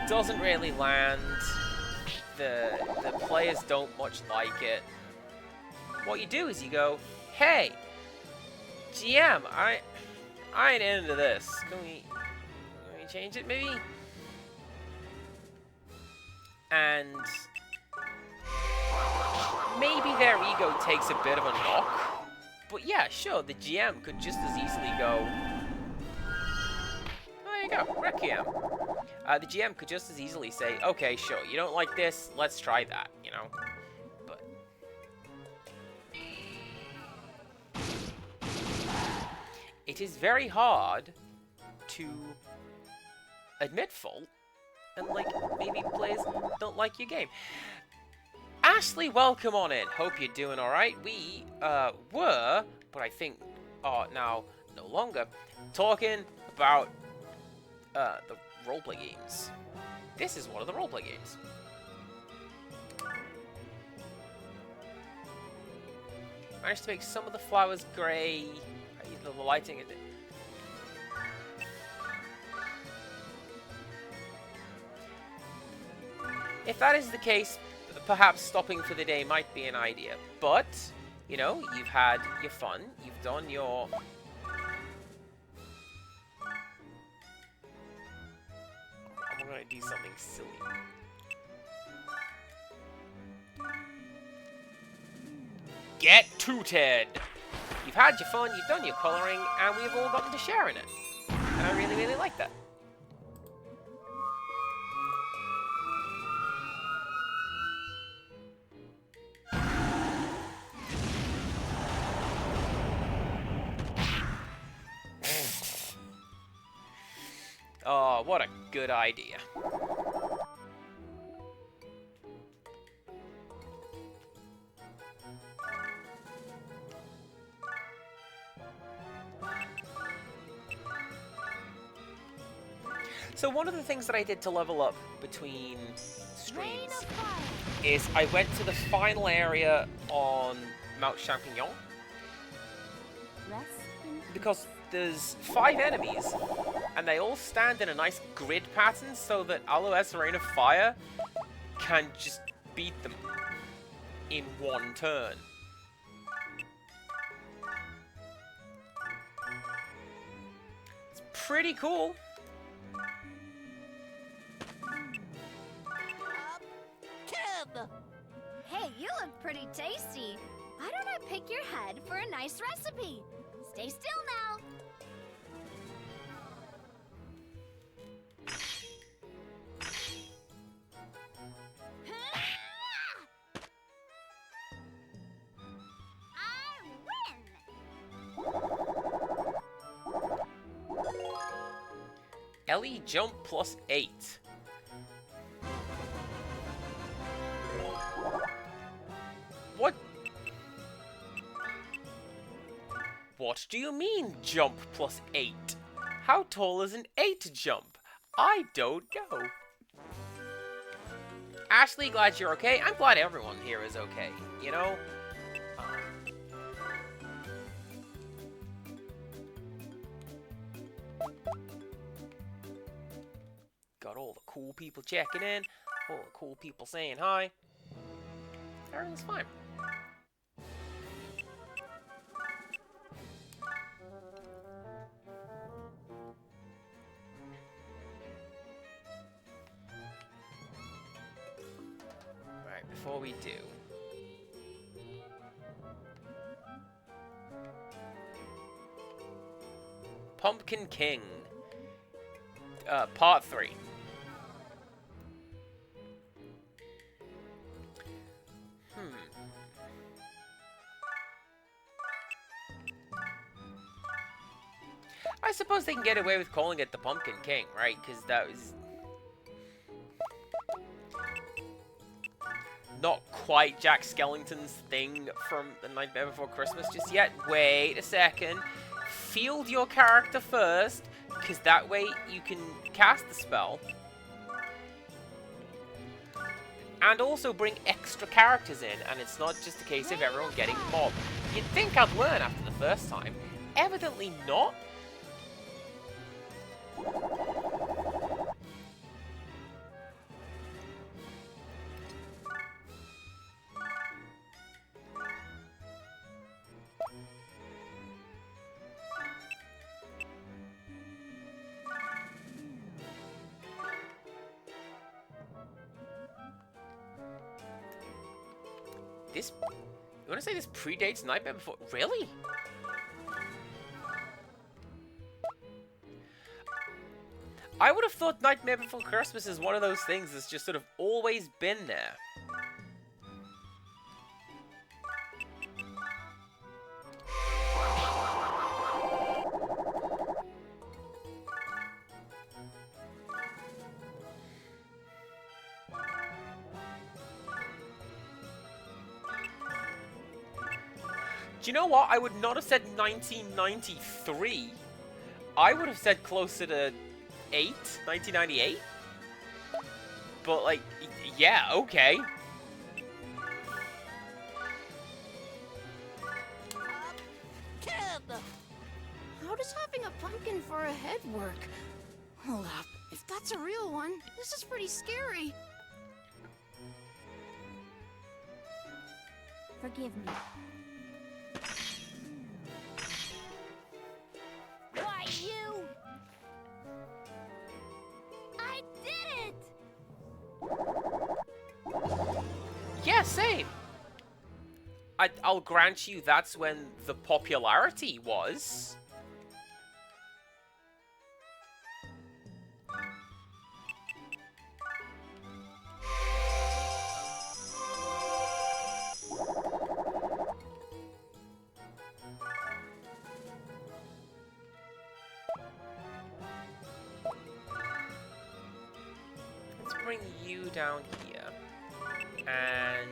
doesn't really land. The players don't much like it. What you do is you go, hey, GM, I ain't into this. Can we change it, maybe? And maybe their ego takes a bit of a knock. But yeah, sure, the GM could just as easily go... There you go, Requiem. The GM could just as easily say, okay, sure, you don't like this, let's try that, you know? But... it is very hard to admit fault, and like maybe players don't like your game. Ashley, welcome on in. Hope you're doing all right. We were, but I think are now no longer, talking about the roleplay games. This is one of the roleplay games. Managed to make some of the flowers grey. The lighting. If that is the case, perhaps stopping for the day might be an idea. But, you know, you've had your fun. You've done your... I'm going to do something silly. Get tooted! You've had your fun, you've done your colouring, and we've all gotten to share in it. And I really, really like that. Oh, what a good idea. So one of the things that I did to level up between streams is I went to the final area on Mount Champignon. Because there's 5 enemies, and they all stand in a nice grid pattern so that Aloes Rain of Fire can just beat them in one turn. It's pretty cool. Hey, you look pretty tasty. Why don't I pick your head for a nice recipe? Stay still now. Ellie jump +8. What? What do you mean jump +8? How tall is an 8 jump? I don't know. Ashley, glad you're okay. I'm glad everyone here is okay, you know? Got all the cool people checking in, all the cool people saying hi. Everything's fine. Alright, before we do... Pumpkin King. Part 3. I suppose they can get away with calling it the Pumpkin King, right? Because that was... not quite Jack Skellington's thing from The Nightmare Before Christmas just yet. Wait a second. Field your character first, because that way you can cast the spell. And also bring extra characters in, and it's not just a case of everyone getting mobbed. You'd think I'd learn after the first time. Evidently not. This... You want to say this predates Nightmare Before... Really? I would have thought Nightmare Before Christmas is one of those things that's just sort of always been there. Do you know what? I would not have said 1993. I would have said closer to 1998. But, like, yeah, okay. Kid! How does having a pumpkin for a head work? Hold up. If that's a real one, this is pretty scary. Forgive me. Why, you... I did it! Yeah, same. I'll grant you that's when the popularity was. Let's bring you down here. And...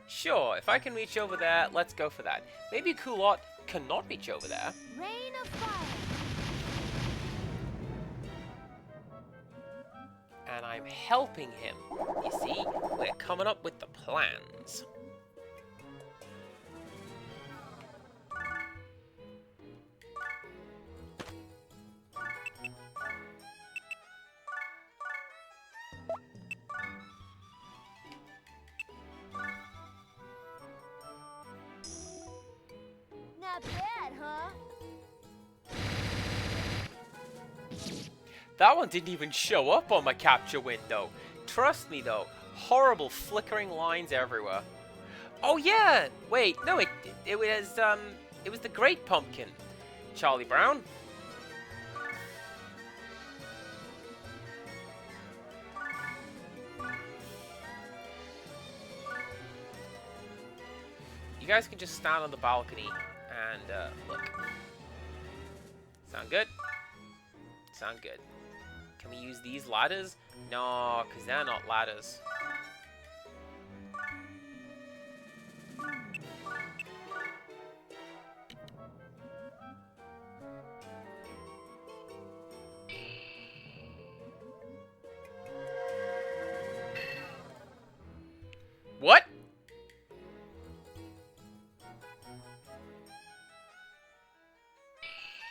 Sure, if I can reach over there, let's go for that. Maybe Culotte cannot reach over there. Rain of fire. And I'm helping him. You see, we're coming up with the plans. Not bad, huh? That one didn't even show up on my capture window. Trust me though, horrible flickering lines everywhere. Oh yeah! Wait, no, it was the Great Pumpkin. Charlie Brown. You guys can just stand on the balcony and look. Sound good? Sound good. Can we use these ladders? No, because they're not ladders. What?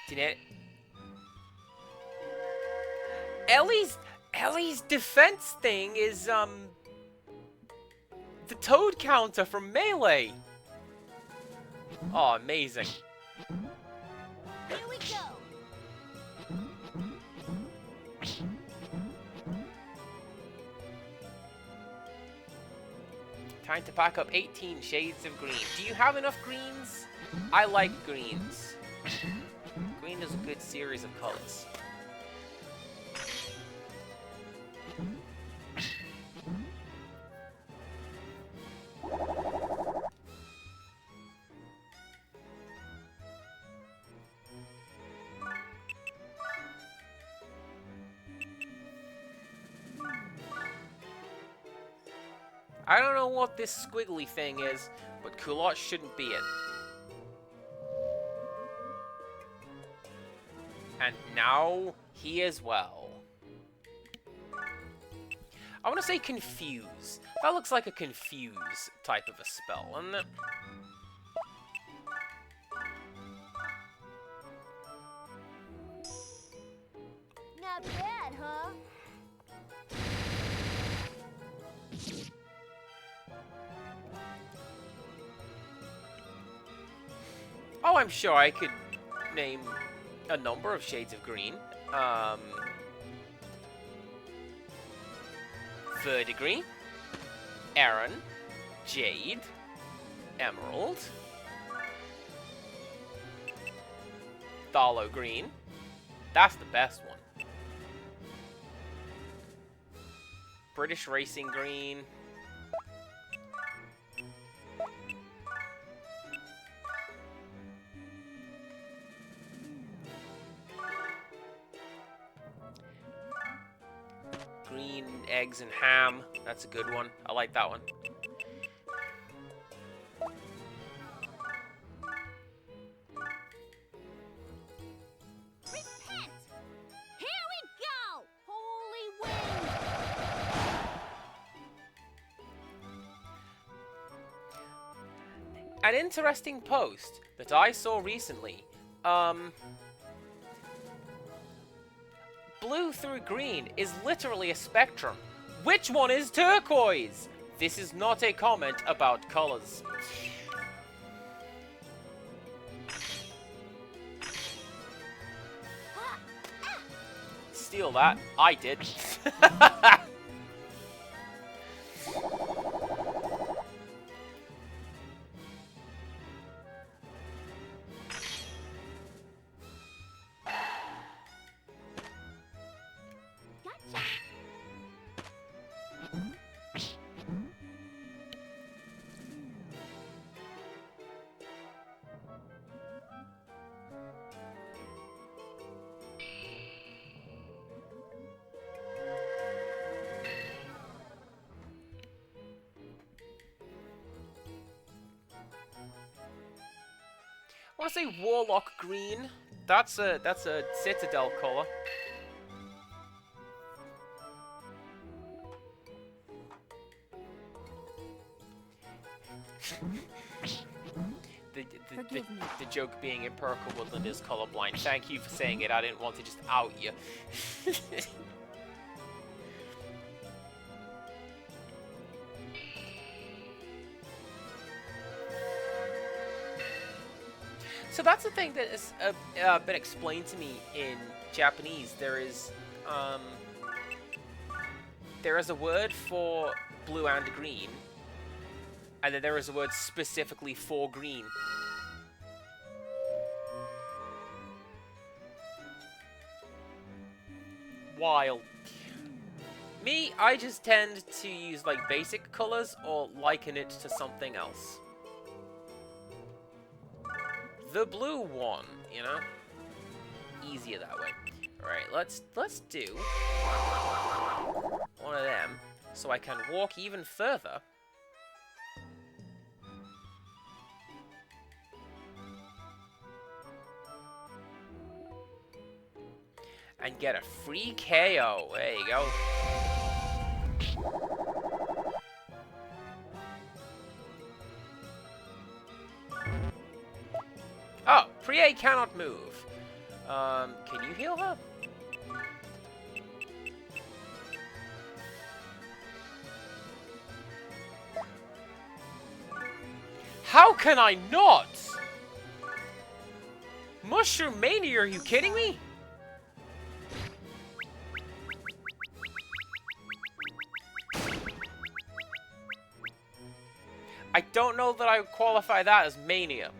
Did it? Ellie's defense thing is the toad counter from Melee. Oh, amazing. Here we go. Time to pack up 18 shades of green. Do you have enough greens? I like greens. Green is a good series of colors. I don't know what this squiggly thing is, but Culotte shouldn't be it. And now, he as well. I want to say confuse. That looks like a confuse type of a spell, doesn't it? Not bad, huh? Oh, I'm sure I could name a number of shades of green. Verdigris, Aaron, Jade, Emerald, Thalo Green. That's the best one. British Racing Green. Green eggs and ham. That's a good one. I like that one. Repent! Here we go! Holy wind! An interesting post that I saw recently. Blue through green is literally a spectrum. Which one is turquoise? This is not a comment about colors. Steal that. I did. Gotcha! I want to say Warlock green. That's a Citadel color. Forgive me. The joke being Empirical Woodland is colorblind. Thank you for saying it. I didn't want to just out you. So that's the thing that has been explained to me in Japanese. There is a word for blue and green, and then there is a word specifically for green. Wild. Me, I just tend to use like basic colors or liken it to something else. The blue one, you know? Easier that way. Alright, let's do one of them so I can walk even further. And get a free KO. There you go. Oh, Prie cannot move. Can you heal her? How can I not? Mushroom Mania, are you kidding me? I don't know that I would qualify that as Mania.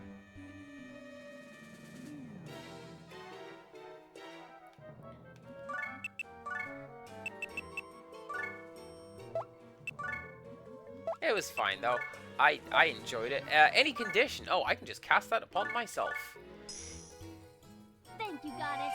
It was fine, though. I enjoyed it. Any condition. Oh, I can just cast that upon myself. Thank you, Goddess.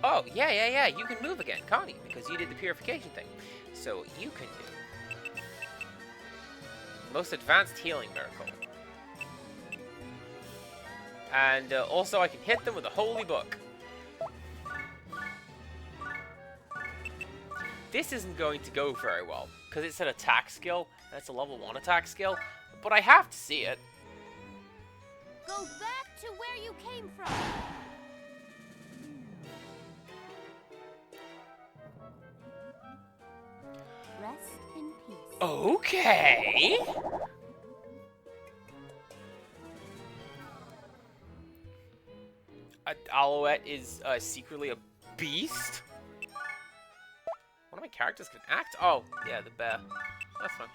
Oh, yeah, you can move again, can't you? Because you did the purification thing. So, you can do most advanced healing miracle. And also, I can hit them with a holy book. This isn't going to go very well, because it's an attack skill. That's a level 1 attack skill. But I have to see it. Go back to where you came from. Rest in peace. Okay. Alouette is secretly a beast? One of my characters can act? Oh, yeah, the bear. That's fine.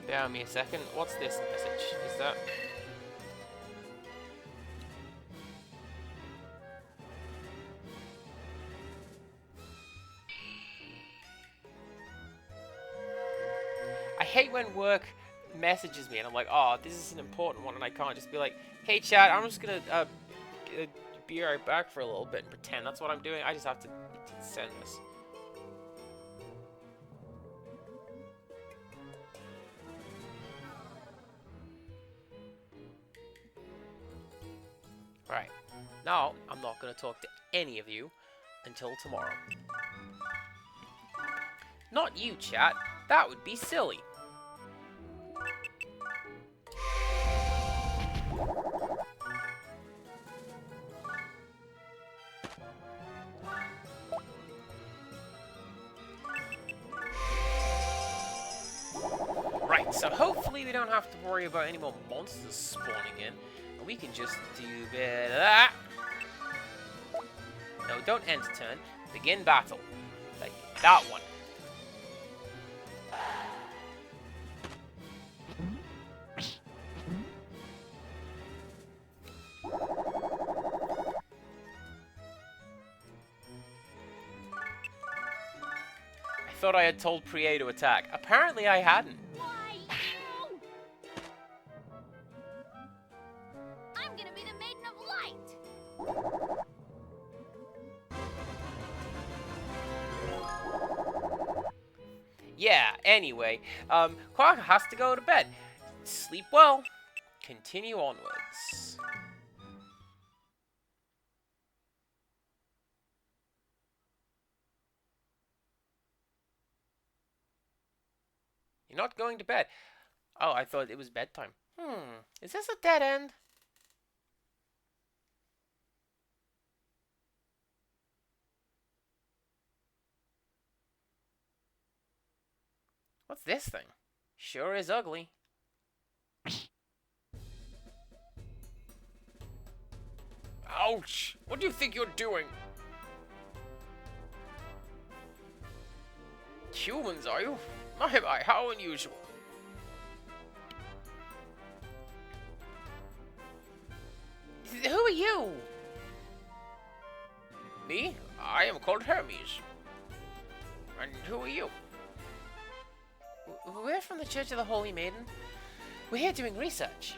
Bear me a second. What's this message? Is that... I hate when work messages me and I'm like, oh, this is an important one, and I can't just be like, hey chat, I'm just gonna be right back for a little bit and pretend that's what I'm doing. I just have to send this. Alright, now I'm not going to talk to any of you until tomorrow. Not you, chat. That would be silly. Right, so hopefully we don't have to worry about any more monsters spawning in. We can just do a bit of that. No, don't end turn. Begin battle. Like that one. I thought I had told Prie to attack. Apparently I hadn't. Yeah, anyway, Quagga has to go to bed. Sleep well. Continue onwards. You're not going to bed. Oh, I thought it was bedtime. Is this a dead end? What's this thing? Sure is ugly. Ouch! What do you think you're doing? Humans, are you? My, how unusual. Who are you? Me? I am called Hermes. And who are you? We're from the Church of the Holy Maiden. We're here doing research.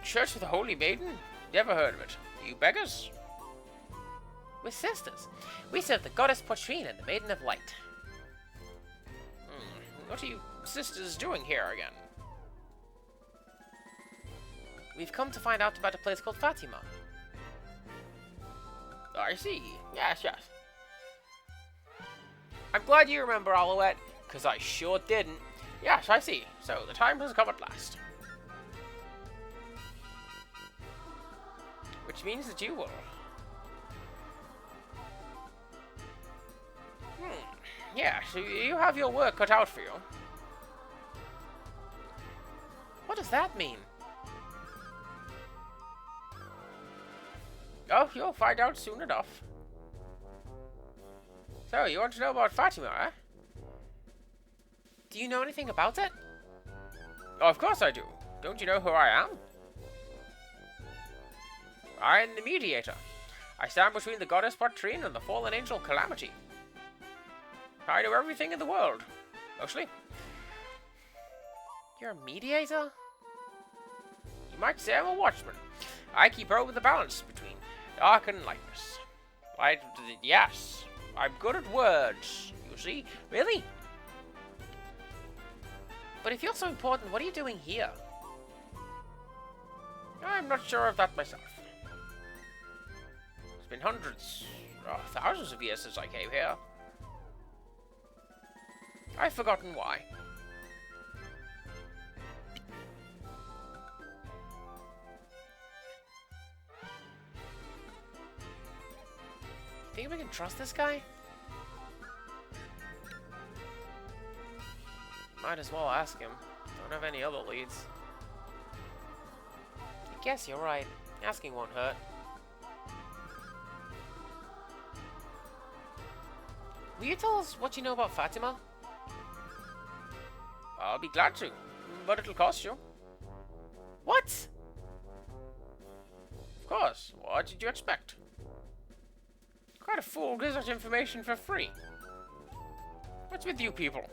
Church of the Holy Maiden? Never heard of it. You beggars? We're sisters. We serve the goddess Poitrine and the Maiden of Light. What are you sisters doing here again? We've come to find out about a place called Fatima. I see. Yes, yes. I'm glad you remember, Alouette, because I sure didn't. Yes, I see. So the time has come at last. Which means that you will. Yeah, so you have your work cut out for you. What does that mean? Oh, you'll find out soon enough. So, you want to know about Fatima, eh? Do you know anything about it? Oh, of course I do. Don't you know who I am? I am the Mediator. I stand between the goddess Poitrine and the fallen angel Calamity. I know everything in the world. Mostly. You're a mediator? You might say I'm a watchman. I keep over the balance between dark and lightness. Yes. I'm good at words, you see. Really? But if you're so important, what are you doing here? I'm not sure of that myself. It's been hundreds thousands of years since I came here. I've forgotten why. Think we can trust this guy? Might as well ask him. Don't have any other leads. I guess you're right. Asking won't hurt. Will you tell us what you know about Fatima? I'll be glad to, but it'll cost you. What? Of course. What did you expect? Quite a fool gives us information for free. What's with you people?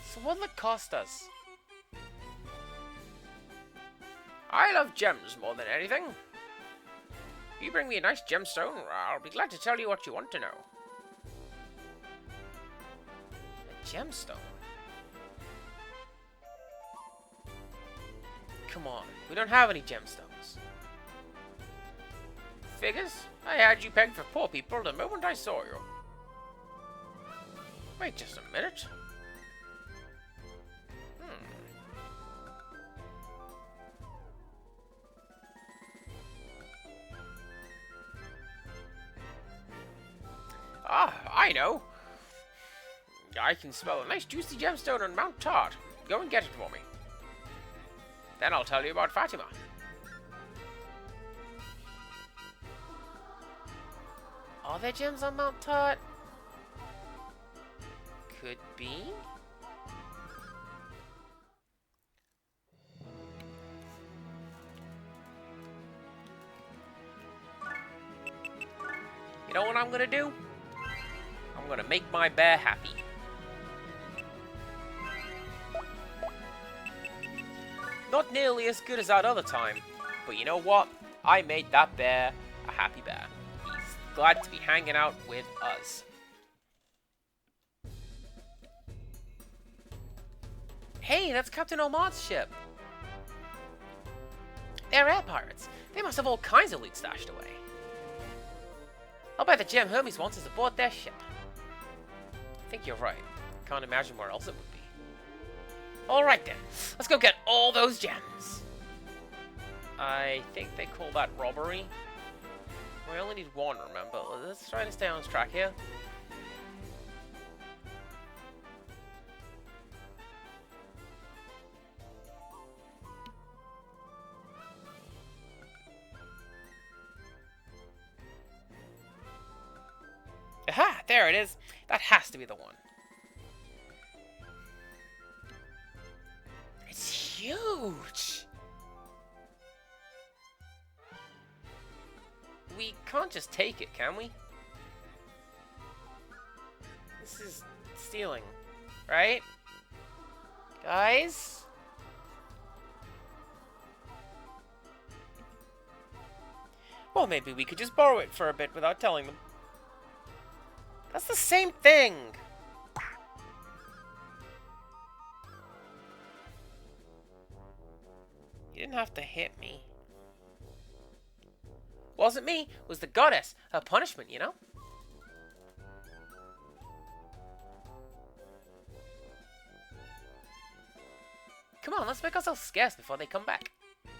So what'll it cost us? I love gems more than anything. If you bring me a nice gemstone, I'll be glad to tell you what you want to know. A gemstone? Come on, we don't have any gemstones. Figures? I had you pegged for poor people the moment I saw you. Wait just a minute. Ah, I know. I can smell a nice juicy gemstone on Mount Tart. Go and get it for me. Then I'll tell you about Fatima. Are there gems on Mount Tart? Could be. You know what I'm gonna do? I'm gonna make my bear happy. Not nearly as good as that other time, but you know what? I made that bear a happy bear. He's glad to be hanging out with us. Hey, that's Captain Omar's ship. They're air pirates. They must have all kinds of loot stashed away. I'll bet the gem Hermes wants is aboard their ship. I think you're right. Can't imagine where else it would be. Alright then, let's go get all those gems. I think they call that robbery. We only need one, remember. Let's try to stay on track here. Aha! There it is! That has to be the one. It's huge! We can't just take it, can we? This is stealing, right? Guys? Well, maybe we could just borrow it for a bit without telling them. That's the same thing! You didn't have to hit me. Wasn't me, it was the goddess. Her punishment, you know? Come on, let's make ourselves scarce before they come back. Are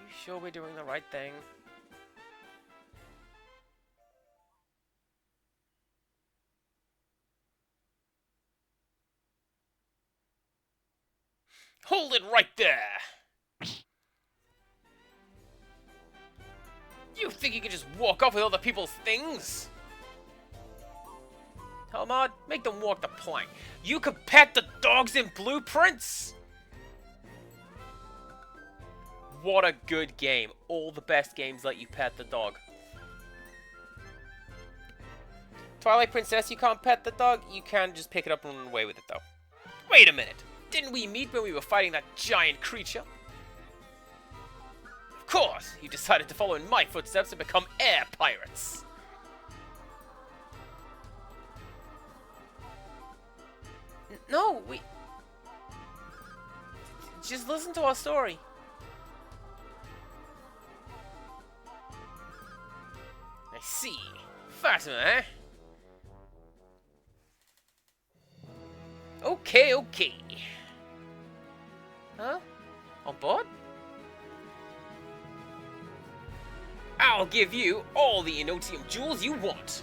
you sure we're doing the right thing? Hold it right there! You think you can just walk off with other people's things? Helmod, make them walk the plank. You could pet the dogs in Blueprints? What a good game. All the best games let you pet the dog. Twilight Princess, you can't pet the dog? You can just pick it up and run away with it, though. Wait a minute. Didn't we meet when we were fighting that giant creature? Of course, you decided to follow in my footsteps and become air pirates. No, we... Just listen to our story. see. Fatima, eh? Okay, okay. Huh? On board? I'll give you all the Enotium jewels you want.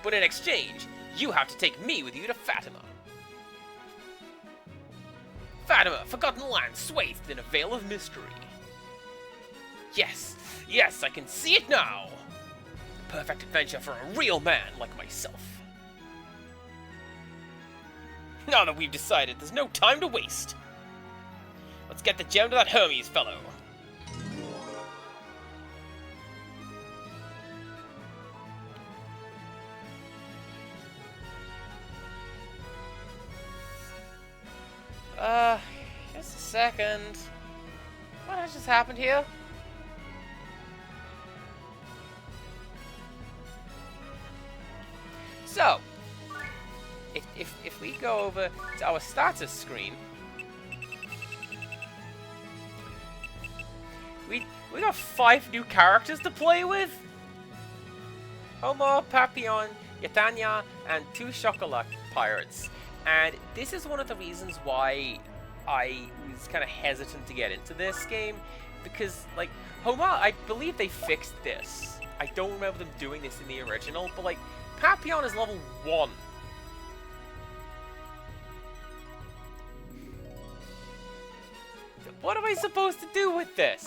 But in exchange, you have to take me with you to Fatima. Fatima, forgotten land swathed in a veil of mystery. Yes, yes, I can see it now. The perfect adventure for a real man like myself. Now that we've decided, there's no time to waste. Let's get the gem to that Hermes fellow. Just a second. What has just happened here? So, if we go over to our status screen, we got 5 new characters to play with. Homo, Papillon, Yatanya, and 2 Chocolat pirates. And this is one of the reasons why I was kind of hesitant to get into this game, because, like, Homo, I believe they fixed this. I don't remember them doing this in the original, but, like, Papillon is level 1. What am I supposed to do with this?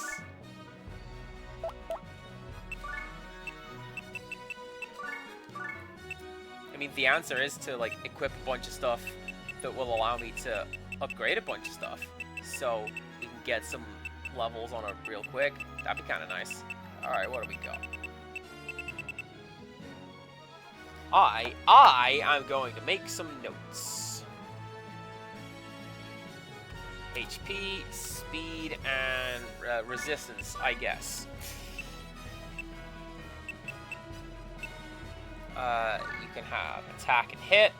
I mean, the answer is to, like, equip a bunch of stuff that will allow me to upgrade a bunch of stuff, so we can get some levels on it real quick. That'd be kind of nice. Alright, what do we got? I am going to make some notes. HP, speed, and resistance, I guess. You can have attack and hit.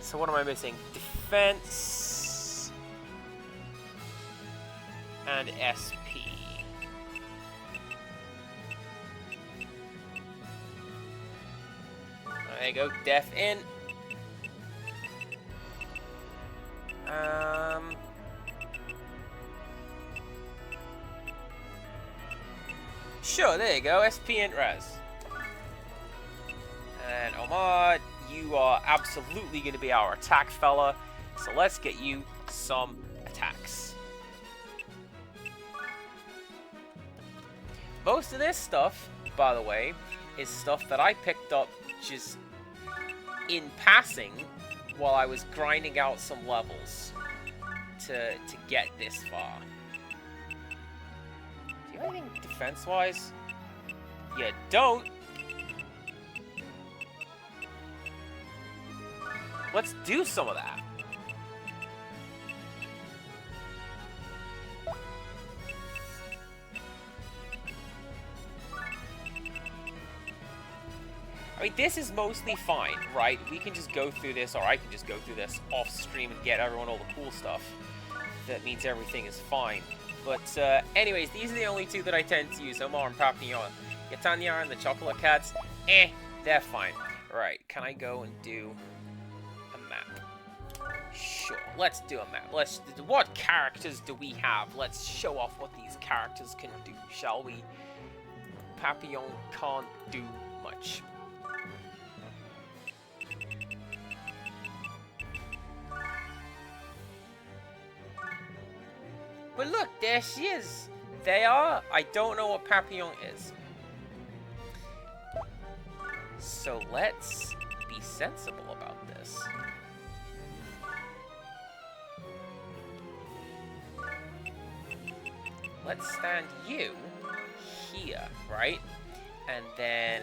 So what am I missing? Defense and SP. There you go, def in. Sure, there you go, SP and res. And Omar, you are absolutely going to be our attack fella, so let's get you some attacks. Most of this stuff, by the way, is stuff that I picked up just in passing while I was grinding out some levels to get this far. Do you have anything defense-wise? You don't. Let's do some of that. I mean, this is mostly fine, right? We can just go through this, or I can just go through this off stream and get everyone all the cool stuff. That means everything is fine. But anyways, these are the only 2 that I tend to use, Omar and Papillon. Yatanya and the Chocolate Cats, they're fine. Right, can I go and do a map? Sure, let's do a map. What characters do we have? Let's show off what these characters can do, shall we? Papillon can't do much. But look, there she is. They are. I don't know what Papillon is. So let's be sensible about this. Let's stand you here, right? And then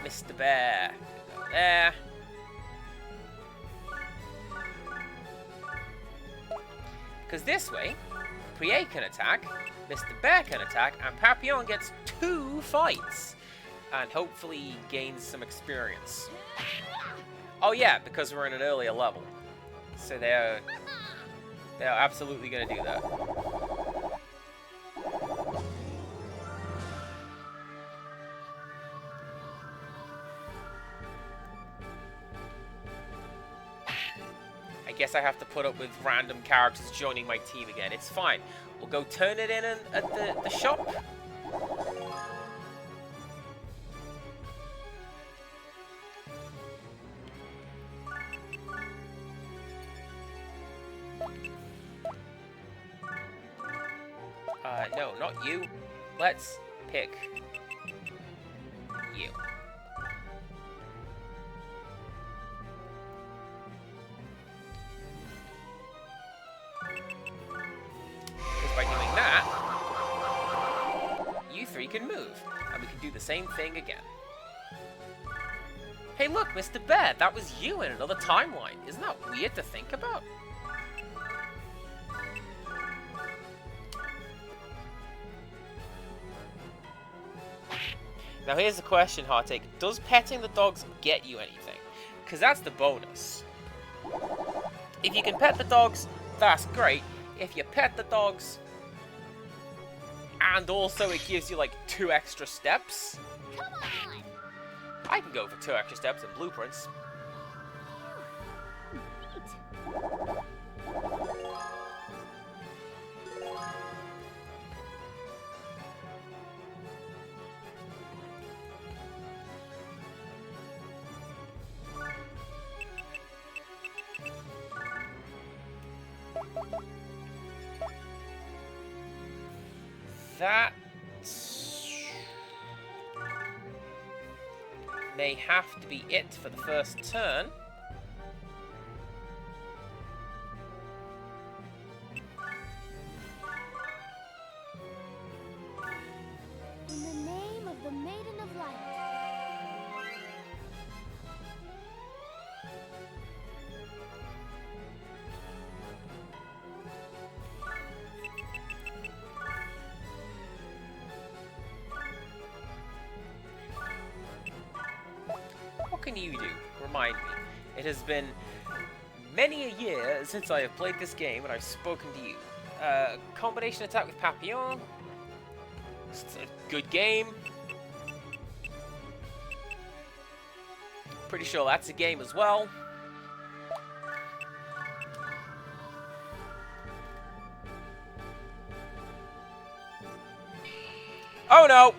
Mr. Bear go there. Because this way, Prié can attack, Mr. Bear can attack, and Papillon gets 2 fights. And hopefully gains some experience. Oh yeah, because we're in an earlier level. So they're... They're absolutely gonna do that. I guess I have to put up with random characters joining my team again. It's fine. We'll go turn it in at the shop. No, not you. Let's pick you. Because by doing that, you three can move, and we can do the same thing again. Hey look, Mr. Bear, that was you in another timeline. Isn't that weird to think about? Now here's the question, Heartache. Does petting the dogs get you anything? Because that's the bonus. If you can pet the dogs, that's great. If you pet the dogs, and also it gives you like 2 extra steps. Come on! I can go for 2 extra steps and blueprints. Neat. That may have to be it for the first turn. In the name of the Maiden of Light. What can you do? Remind me. It has been many a year since I have played this game and I've spoken to you. Combination attack with Papillon. It's a good game. Pretty sure that's a game as well. Oh no!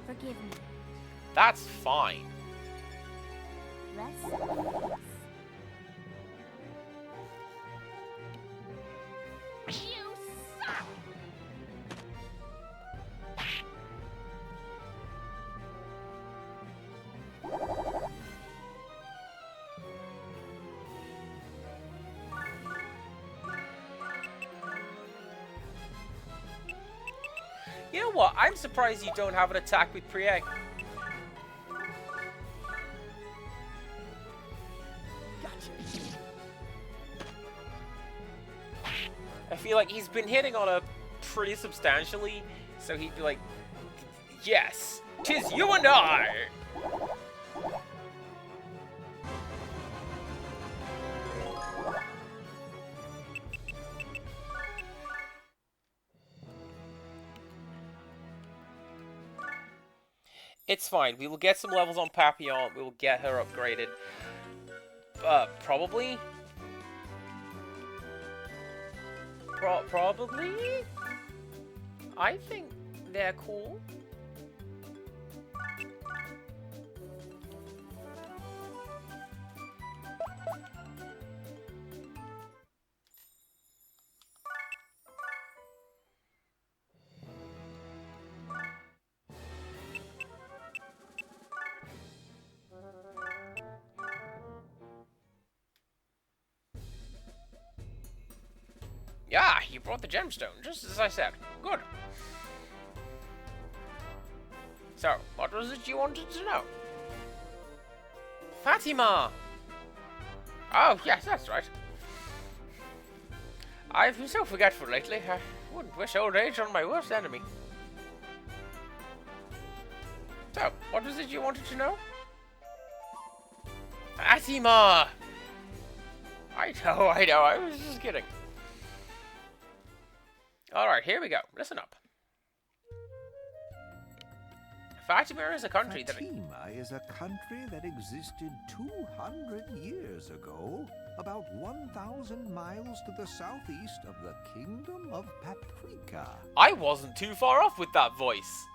Forgive me. That's fine. Less. You suck! You know what? I'm surprised you don't have an attack with Prieg. I feel like he's been hitting on her pretty substantially, so he'd be like, yes, 'tis you and I! It's fine. We will get some levels on Papillon. We will get her upgraded. Probably? Probably? I think they're cool. Yeah, you brought the gemstone, just as I said. Good. So, what was it you wanted to know? Fatima! Oh, yes, that's right. I've been so forgetful lately. I wouldn't wish old age on my worst enemy. So, what was it you wanted to know? Fatima! I know, I was just kidding. Alright, here we go. Listen up. Fatima is a country Fatima is a country that existed 200 years ago, about 1,000 miles to the southeast of the Kingdom of Paprika. I wasn't too far off with that voice.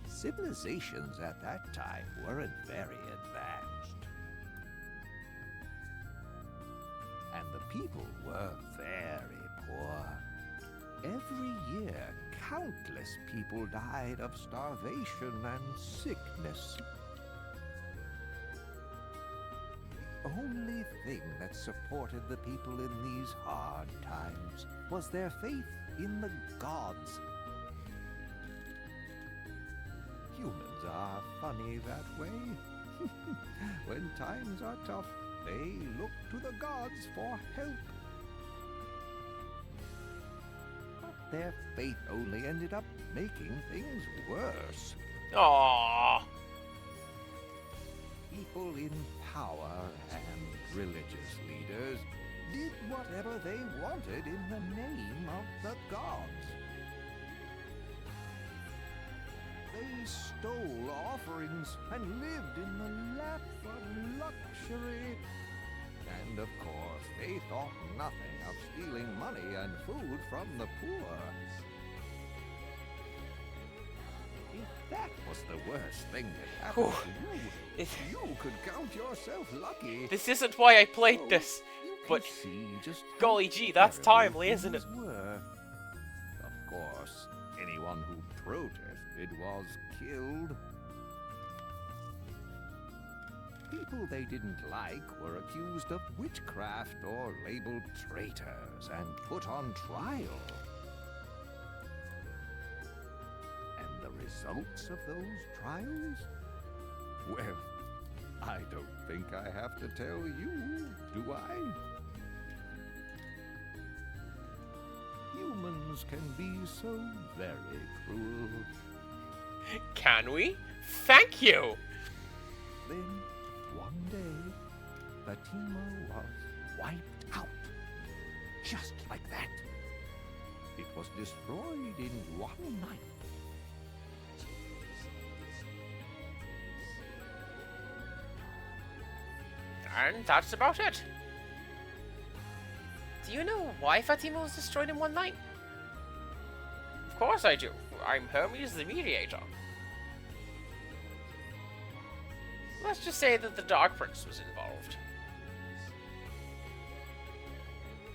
Civilizations at that time weren't very advanced. And the people were very poor. Every year, countless people died of starvation and sickness. The only thing that supported the people in these hard times was their faith in the gods. Humans are funny that way. When times are tough, they look to the gods for help. Their faith only ended up making things worse. Aww. People in power and religious leaders did whatever they wanted in the name of the gods. They stole offerings and lived in the lap of luxury. And of course, they thought nothing of stealing money and food from the poor. If that was the worst thing that happened to you, you could count yourself lucky. This isn't why I played this, You but can see just how golly gee, that's terrible timely, isn't it? things were. Of course, anyone who protested was killed. People they didn't like were accused of witchcraft or labeled traitors and put on trial. And the results of those trials? Well, I don't think I have to tell you, do I? Humans can be so very cruel. Can we? Thank you! Then, one day, Fatima was wiped out. Just like that. It was destroyed in one night. And that's about it. Do you know why Fatima was destroyed in one night? Of course I do. I'm Hermes the Mediator. Let's just say that the Dark Prince was involved.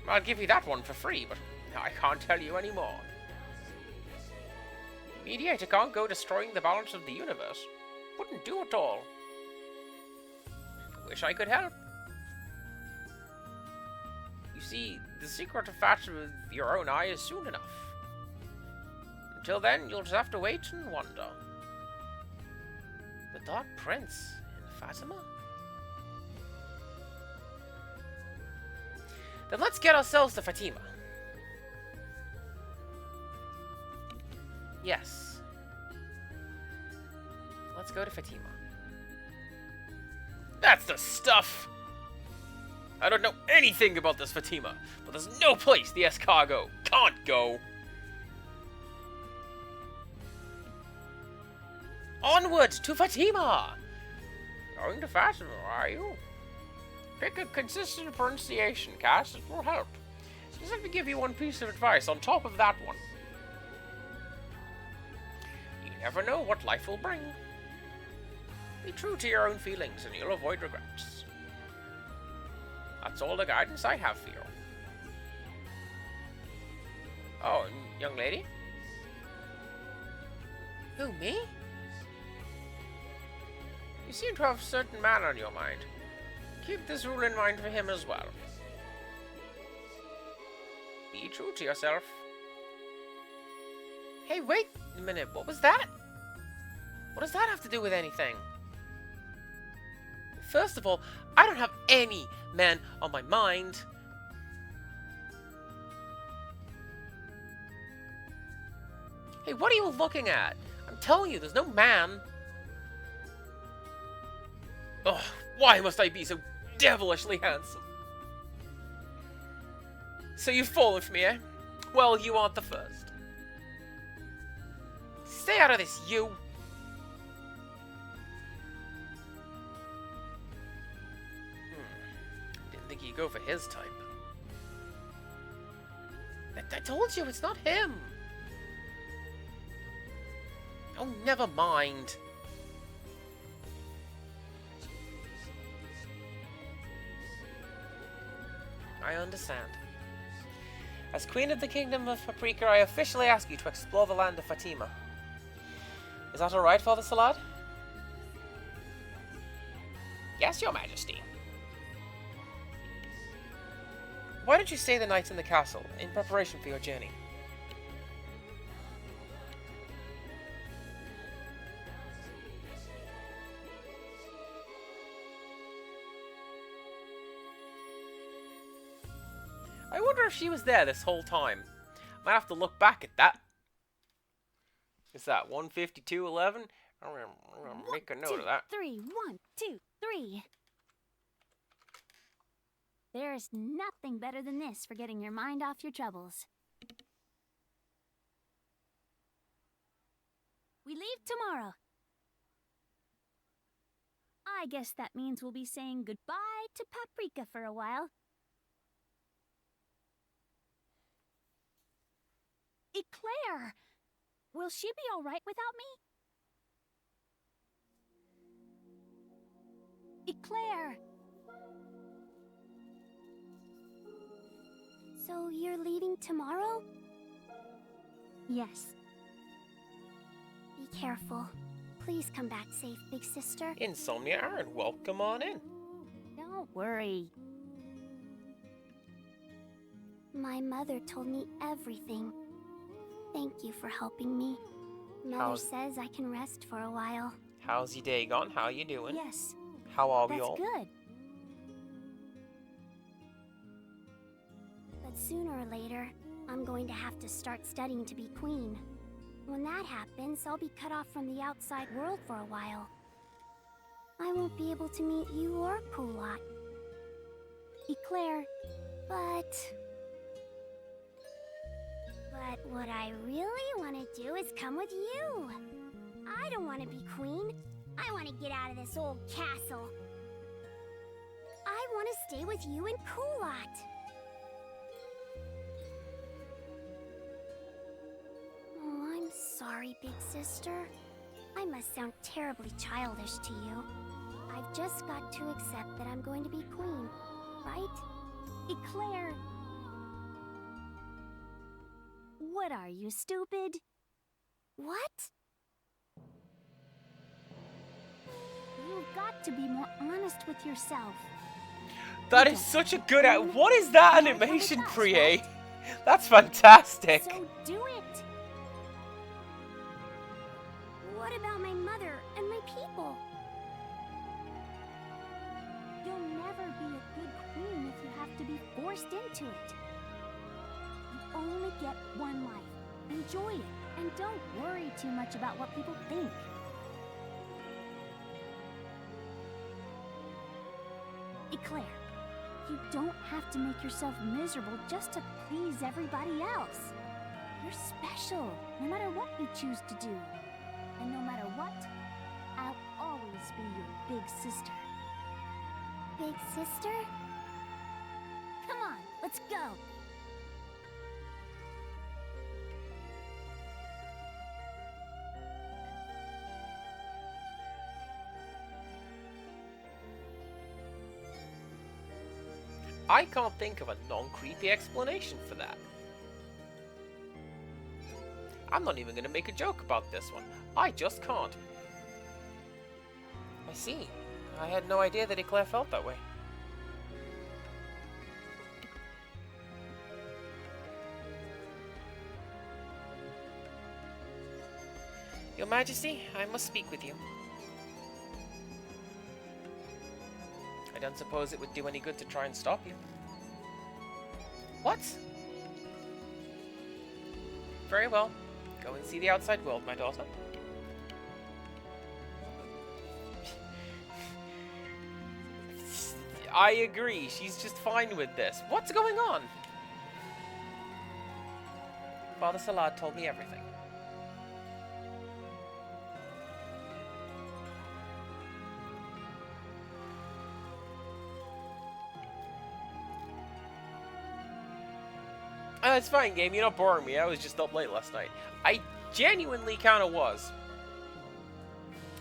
I'll give you that one for free, but I can't tell you any more. Mediator can't go destroying the balance of the universe. Wouldn't do it all. Wish I could help. You see, the secret of Fatima with your own eye is soon enough. Until then, you'll just have to wait and wonder. The Dark Prince in Fatima? Then let's get ourselves to Fatima. Yes. Let's go to Fatima. That's the stuff! I don't know anything about this Fatima, but there's no place the escargot can't go. Onward to Fatima! Going to Fatima, are you? Pick a consistent pronunciation, Cass. It will help. Just let me give you one piece of advice on top of that one. You never know what life will bring. Be true to your own feelings and you'll avoid regrets. That's all the guidance I have for you. Oh, young lady? Who, me? You seem to have a certain man on your mind. Keep this rule in mind for him as well. Be true to yourself. Hey, wait a minute. What was that? What does that have to do with anything? First of all, I don't have any man on my mind. Hey, what are you looking at? I'm telling you, there's no man. Oh, why must I be so devilishly handsome? So you've fallen for me, eh? Well, you aren't the first. Stay out of this, you! Didn't think he'd go for his type. I told you, it's not him! Oh, never mind. I understand. As Queen of the Kingdom of Paprika, I officially ask you to explore the land of Fatima. Is that alright, Father Salad? Yes, Your Majesty. Why don't you stay the night in the castle, in preparation for your journey? I wonder if she was there this whole time. Might have to look back at that. Is that 152.11? I'm gonna make a note of that. 3, 1, 2, 3. There's nothing better than this for getting your mind off your troubles. We leave tomorrow. I guess that means we'll be saying goodbye to Paprika for a while. Eclair! Will she be alright without me? Eclair! So you're leaving tomorrow? Yes. Be careful. Please come back safe, big sister. Insomnia Aaron, welcome on in. Don't worry. My mother told me everything. Thank you for helping me. Mother says I can rest for a while. How's your day gone? How you doing? Yes. How are we That's all? good. But sooner or later, I'm going to have to start studying to be queen. When that happens, I'll be cut off from the outside world for a while. I won't be able to meet you or Kulot. Eclair, but what I really want to do is come with you. I don't want to be queen. I want to get out of this old castle. I want to stay with you and Kulot. Oh, I'm sorry, big sister. I must sound terribly childish to you. I've just got to accept that I'm going to be queen, right? Eclair. What are you, stupid? What? You've got to be more honest with yourself. That is such a good what is that animation, Prie? That's fantastic. So do it. What about my mother and my people? You'll never be a good queen if you have to be forced into it. You only get one life. Enjoy it, and don't worry too much about what people think. Eclair, you don't have to make yourself miserable just to please everybody else. You're special, no matter what you choose to do. And no matter what, I'll always be your big sister. Big sister? Come on, let's go! I can't think of a non-creepy explanation for that. I'm not even going to make a joke about this one. I just can't. I see. I had no idea that Eclair felt that way. Your Majesty, I must speak with you. I don't suppose it would do any good to try and stop you. What? Very well. Go and see the outside world, my daughter. I agree. She's just fine with this. What's going on? Father Salad told me everything. It's fine, game. You're not boring me. I was just up late last night. I genuinely kind of was.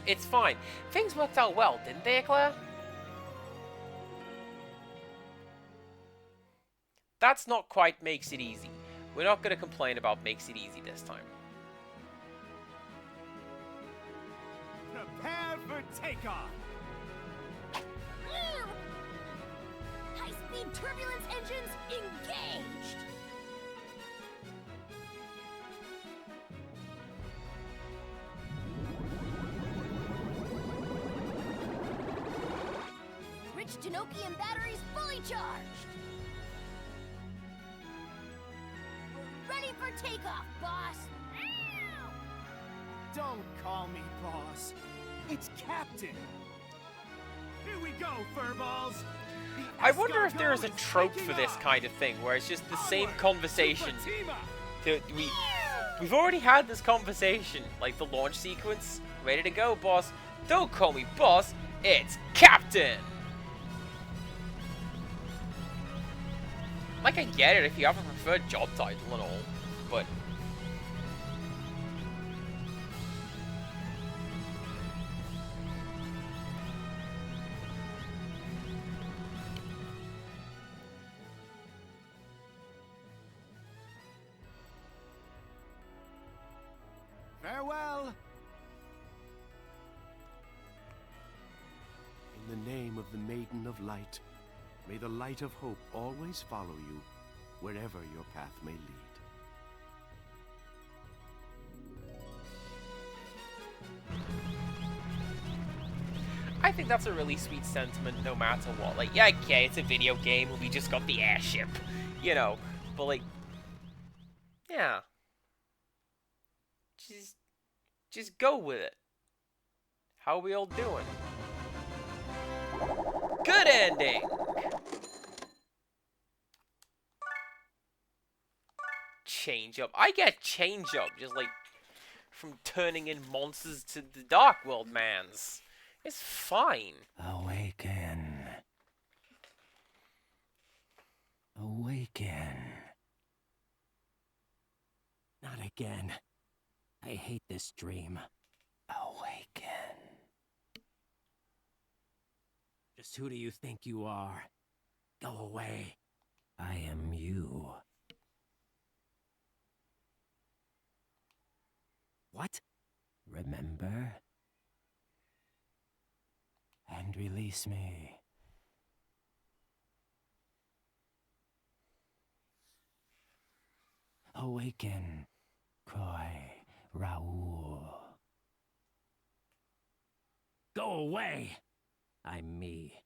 It's fine. Things worked out well, didn't they, Claire? That's not quite makes it easy. We're not going to complain about makes it easy this time. Prepare for takeoff! High-speed turbulence engines engaged! Rich Denokian batteries fully charged! We're ready for takeoff, boss! Don't call me boss. It's Captain. Here we go, furballs. I wonder if there is a trope for this kind of thing, where it's just the same conversation. We've already had this conversation, like the launch sequence. Ready to go, boss. Don't call me boss. It's Captain. Like, I get it if you have a preferred job title and all, but... Farewell. In the name of the Maiden of Light, may the light of hope always follow you, wherever your path may lead. I think that's a really sweet sentiment no matter what. Like, yeah, okay, it's a video game and we just got the airship, you know, but like, yeah. Just go with it. How are we all doing? Good ending! Change up. I get change up, just like from turning in monsters to the Dark World mans. It's fine. Awaken. Awaken. Not again. I hate this dream. Awaken. Just who do you think you are? Go away. I am you. What? Remember? And release me. Awaken, Croy, Raoul. Go away! I'm me.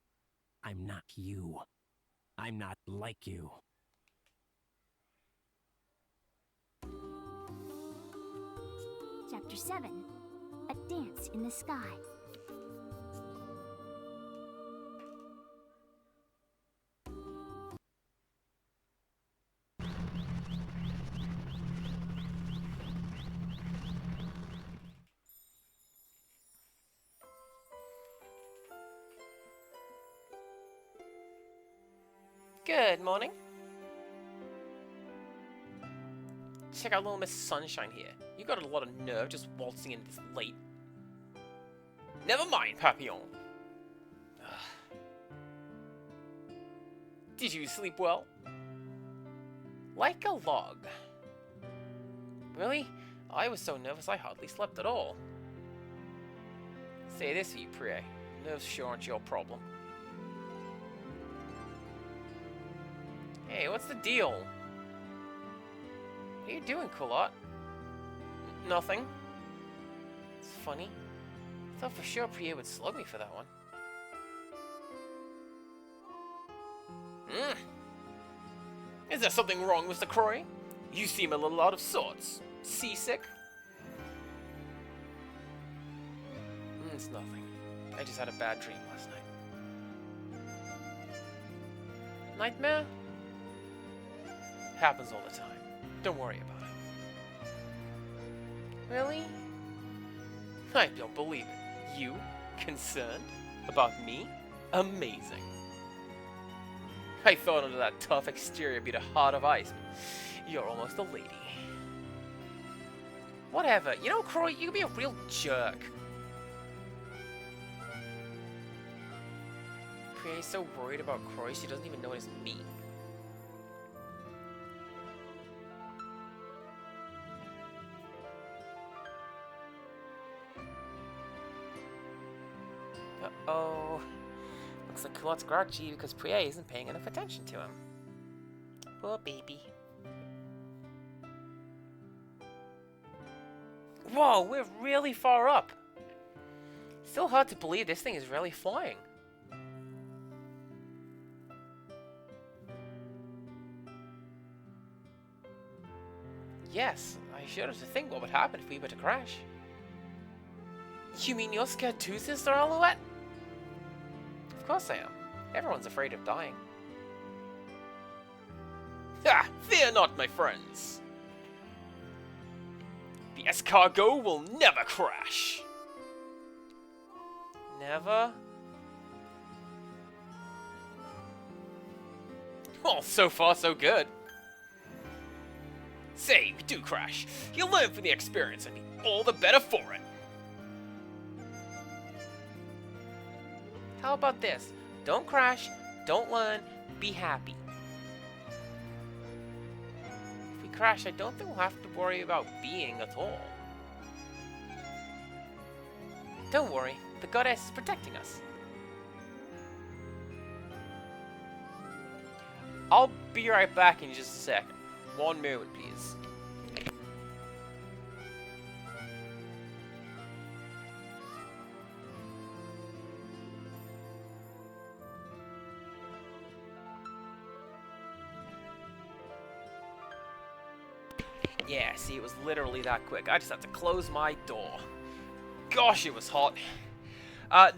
I'm not you. I'm not like you. Chapter 7. A Dance in the Sky. Good morning. Check out little Miss Sunshine here. You got a lot of nerve just waltzing in this late. Never mind, Papillon. Ugh. Did you sleep well? Like a log. Really? I was so nervous I hardly slept at all. Say this for you, Priya. Nerves sure aren't your problem. Hey, what's the deal? What are you doing, Kulot? Nothing. It's funny. I thought for sure Priya would slug me for that one. Is there something wrong, Mr. Croy? You seem a little out of sorts. Seasick? It's nothing. I just had a bad dream last night. nightmare? Happens all the time. Don't worry about it. Really? I don't believe it. You? Concerned? About me? Amazing. I thought under that tough exterior beat a heart of ice. You're almost a lady. Whatever. You know, Croy, you can be a real jerk. Priya's so worried about Croy, she doesn't even notice me. Uh-oh. Looks like Culotte's grouchy because Priya isn't paying enough attention to him. Poor baby. Whoa, we're really far up. Still hard to believe this thing is really flying. Yes, I shudder to think what would happen if we were to crash. You mean you're scared too, Sister Alouette? Of course I am. Everyone's afraid of dying. Ha! Fear not, my friends! The escargot will never crash! Never? Well, so far so good. Say, if you do crash, you'll learn from the experience and be all the better for it. How about this? Don't crash, don't learn, be happy. If we crash, I don't think we'll have to worry about being at all. Don't worry, the goddess is protecting us. I'll be right back in just a second. One moment, please. Yeah, see, it was literally that quick. I just had to close my door. Gosh, it was hot.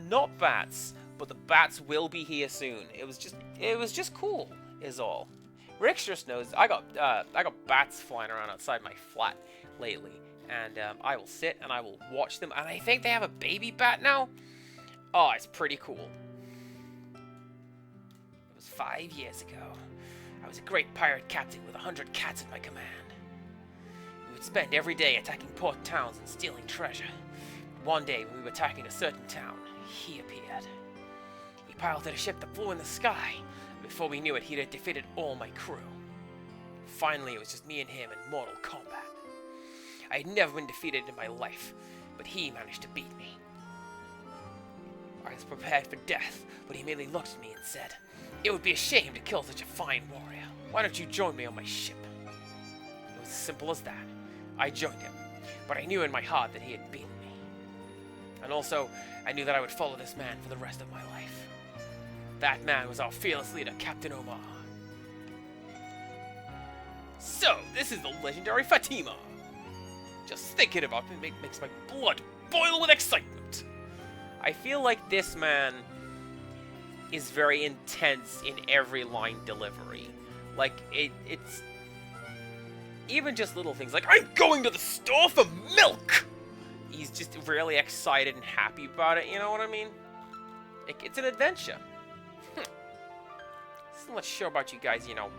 Not bats, but the bats will be here soon. It was just cool, is all. Rick just knows I got bats flying around outside my flat lately, and I will sit and I will watch them. And I think they have a baby bat now. Oh, it's pretty cool. It was 5 years ago. I was a great pirate captain with 100 cats at my command. We would spend every day attacking port towns and stealing treasure. One day, when we were attacking a certain town, he appeared. He piloted a ship that flew in the sky. Before we knew it, he had defeated all my crew. Finally, it was just me and him in mortal combat. I had never been defeated in my life, but he managed to beat me. I was prepared for death, but he merely looked at me and said, "It would be a shame to kill such a fine warrior. Why don't you join me on my ship?" It was as simple as that. I joined him, but I knew in my heart that he had beaten me. And also, I knew that I would follow this man for the rest of my life. That man was our fearless leader, Captain Omar. So, this is the legendary Fatima. Just thinking about it makes my blood boil with excitement. I feel like this man is very intense in every line delivery. Like, it's... Even just little things like, "I'm going to the store for milk!" He's just really excited and happy about it, you know what I mean? It's an adventure. Still not sure about you guys, you know.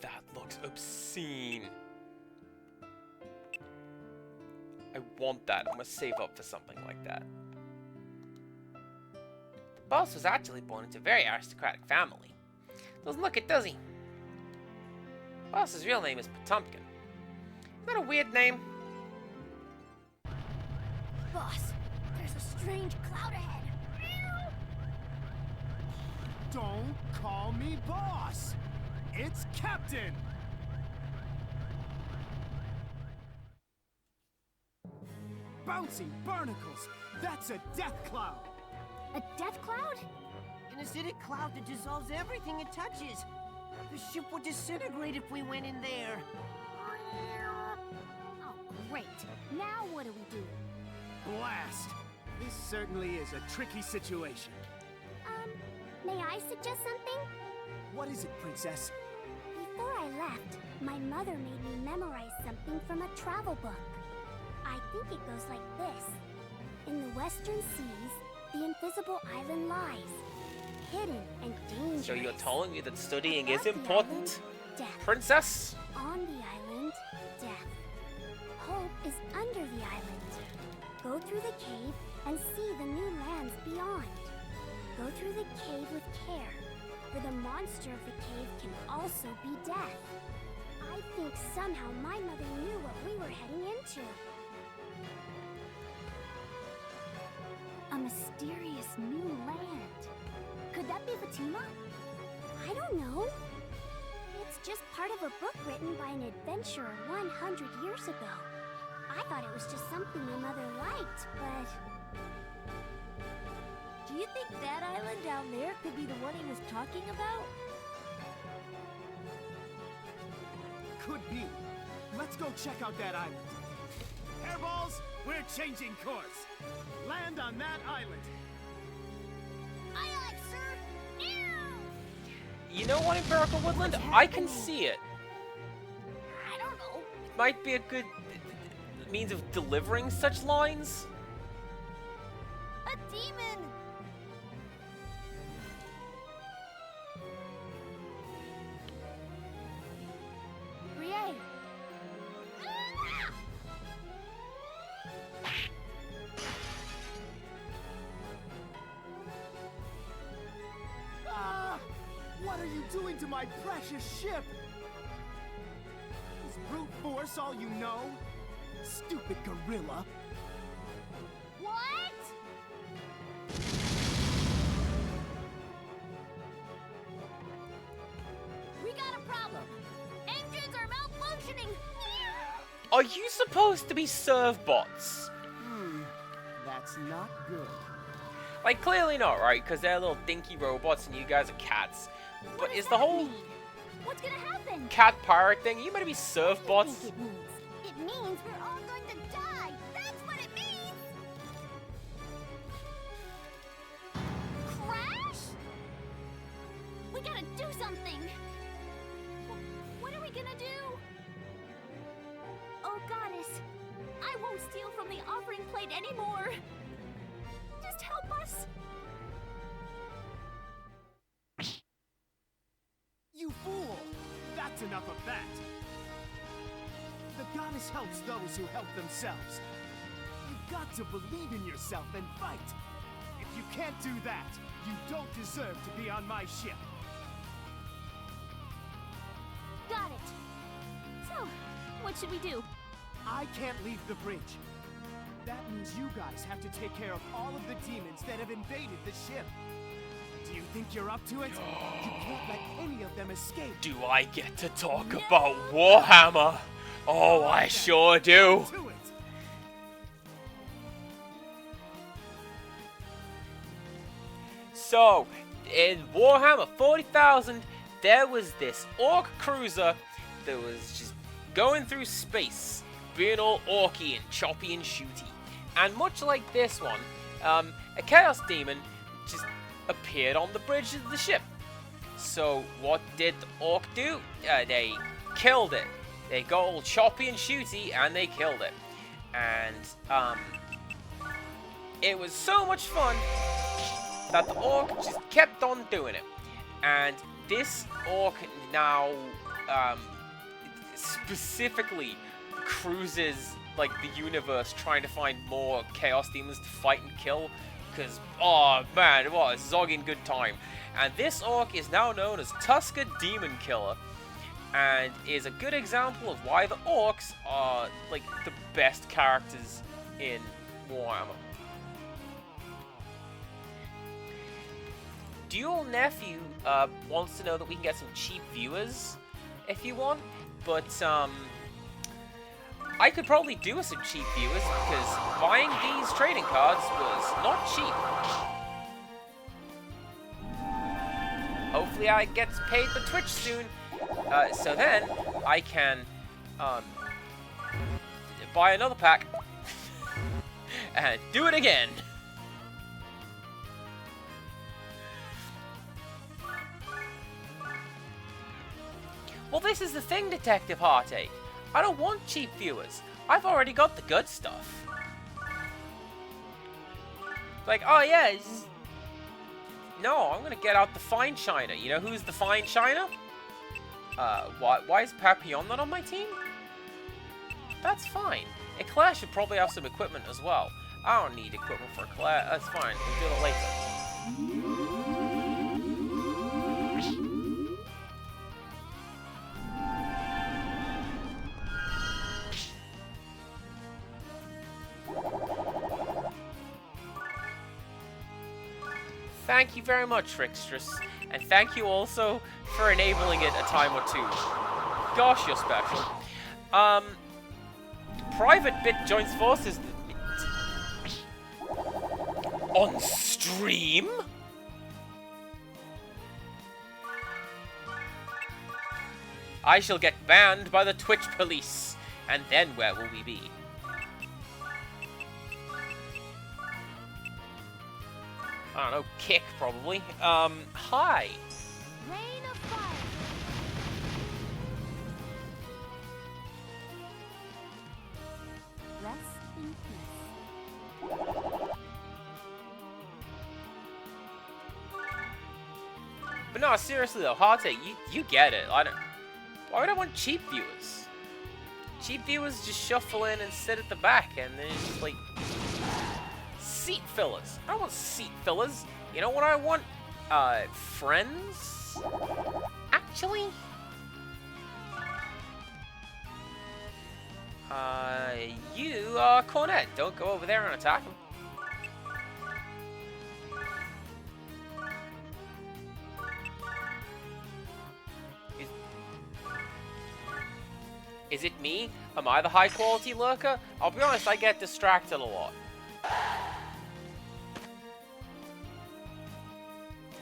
That looks obscene. I want that. I'm gonna save up for something like that. The boss was actually born into a very aristocratic family. Doesn't look it, does he? Boss's real name is Potemkin. Isn't that a weird name? Boss, there's a strange cloud ahead. Don't call me boss! It's Captain! Bouncy barnacles! That's a death cloud! A death cloud? An acidic cloud that dissolves everything it touches. The ship would disintegrate if we went in there. Oh, great. Now what do we do? Blast! This certainly is a tricky situation. May I suggest something? What is it, Princess? Before I left, my mother made me memorize something from a travel book. I think it goes like this. In the western seas, the invisible island lies, hidden and dangerous. So you're telling me that studying Above is the important, island, death. princess? On the island, death. Hope is under the island. Go through the cave and see the new lands beyond. Go through the cave with care, for the monster of the cave can also be death. I think somehow my mother knew what we were heading into. A mysterious new land. Could that be Fatima? I don't know. It's just part of a book written by an adventurer 100 years ago. I thought it was just something my mother liked, but... Do you think that island down there could be the one he was talking about? Could be. Let's go check out that island. Hairballs, we're changing course. Land on that island. Aye, aye, sir. Ew! You know what, Empirical Woodland? I can see it. I don't know. It might be a good means of delivering such lines. A demon! Rie! Ah! What are you doing to my precious ship? Is brute force all you know? Stupid gorilla. What? We got a problem. Engines are malfunctioning. Are you supposed to be serve bots? That's not good. Like, clearly not, right? Because they're little dinky robots and you guys are cats. What But does is the that whole mean? What's gonna happen? cat pirate thing, you better be serve What do bots? you think it means? It means we're all going to die. That's what it means. Crash? We gotta do something. What are we gonna do? Oh, goddess, I won't steal from the offering plate anymore. Just help us. You fool! That's enough of that. The goddess helps those who help themselves. You've got to believe in yourself and fight. If you can't do that, you don't deserve to be on my ship. Got it. So, what should we do? I can't leave the bridge. That means you guys have to take care of all of the demons that have invaded the ship. Do you think you're up to it? You can't let any of them escape. Do I get to talk about Warhammer? Oh, I sure do. Do it. So, in Warhammer 40,000, there was this orc cruiser that was just going through space, being all orky and choppy and shooty. And much like this one, a chaos demon just appeared on the bridge of the ship. So what did the orc do? They killed it. They got all choppy and shooty and they killed it. And it was so much fun that the orc just kept on doing it. And this orc now specifically cruises like the universe trying to find more chaos demons to fight and kill, because oh man, what a zogging good time. And this orc is now known as Tusker Demon Killer, and is a good example of why the orcs are like the best characters in Warhammer. Dual Nephew wants to know that we can get some cheap viewers if you want, but I could probably do with some cheap viewers because buying these trading cards was not cheap. Hopefully I get paid for Twitch soon, so then I can buy another pack. And do it again. Well, this is the thing, Detective Heartache. I don't want cheap viewers. I've already got the good stuff. Like, oh yeah, no, I'm gonna get out the fine china. You know who's the fine china? Why is Papillon not on my team? That's fine. Eclair should probably have some equipment as well. I don't need equipment for Eclair. That's fine. We'll do it later. Thank you very much, Trickstress. And thank you also for enabling it a time or two. Gosh, you're special. Private Bit joins forces on stream? I shall get banned by the Twitch police. And then where will we be? I don't know, kick probably. Hi. Rain of fire. Rest in peace. But no, seriously though, Heartache, you get it. I don't. Why would I want cheap viewers? Cheap viewers just shuffle in and sit at the back, and then it's just like seat fillers. I don't want seat fillers. You know what I want? Friends? Actually? You are Cornet. Don't go over there and attack him. Is it me? Am I the high quality lurker? I'll be honest, I get distracted a lot.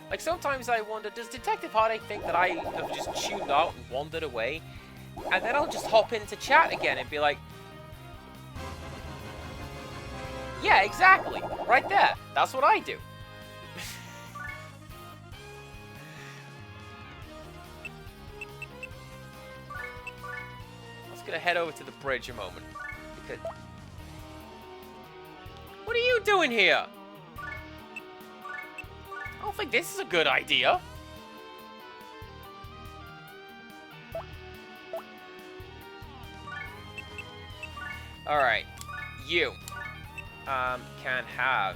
Like, sometimes I wonder, does Detective Heartache think that I have just tuned out and wandered away? And then I'll just hop into chat again and be like, yeah, exactly. Right there. That's what I do. I'm just gonna head over to the bridge a moment. Because... What are you doing here? I don't think this is a good idea. Alright. You. Can have...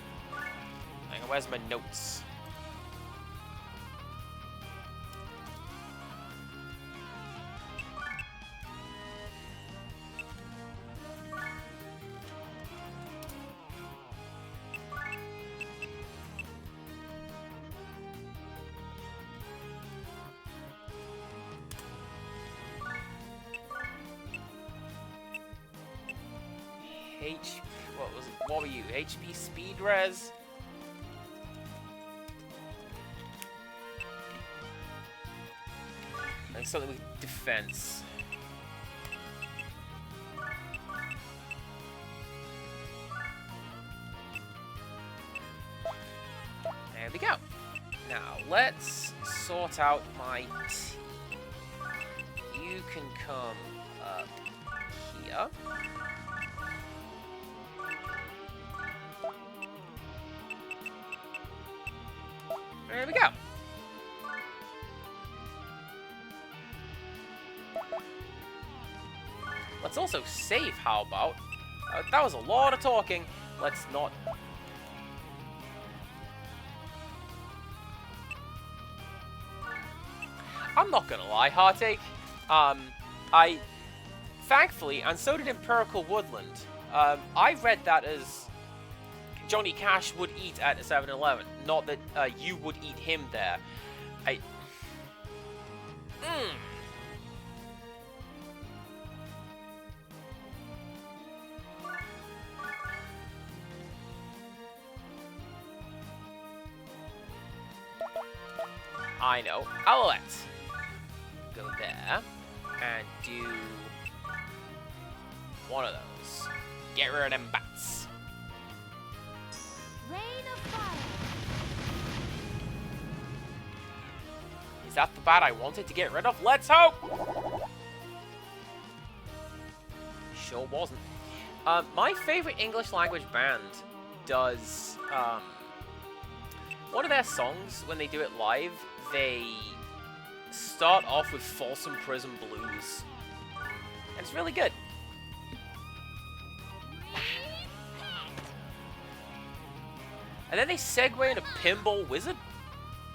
Hang on, where's my notes? What were you? HP speed res? And something with defense. There we go. Now let's sort out my team. You can come up here. There we go. Let's also save, how about? That was a lot of talking. Let's not... I'm not gonna lie, Heartache. Thankfully, and so did Empirical Woodland, I read that as Johnny Cash would eat at a 7-Eleven. Not that you would eat him there. I know. Let's go there and do one of those. Get rid of them bats. Rain of fire. Is that the bat I wanted to get rid of? Let's hope! Sure wasn't. My favorite English language band does, one of their songs, when they do it live, they start off with Folsom Prison Blues. And it's really good. And then they segue into Pinball Wizard.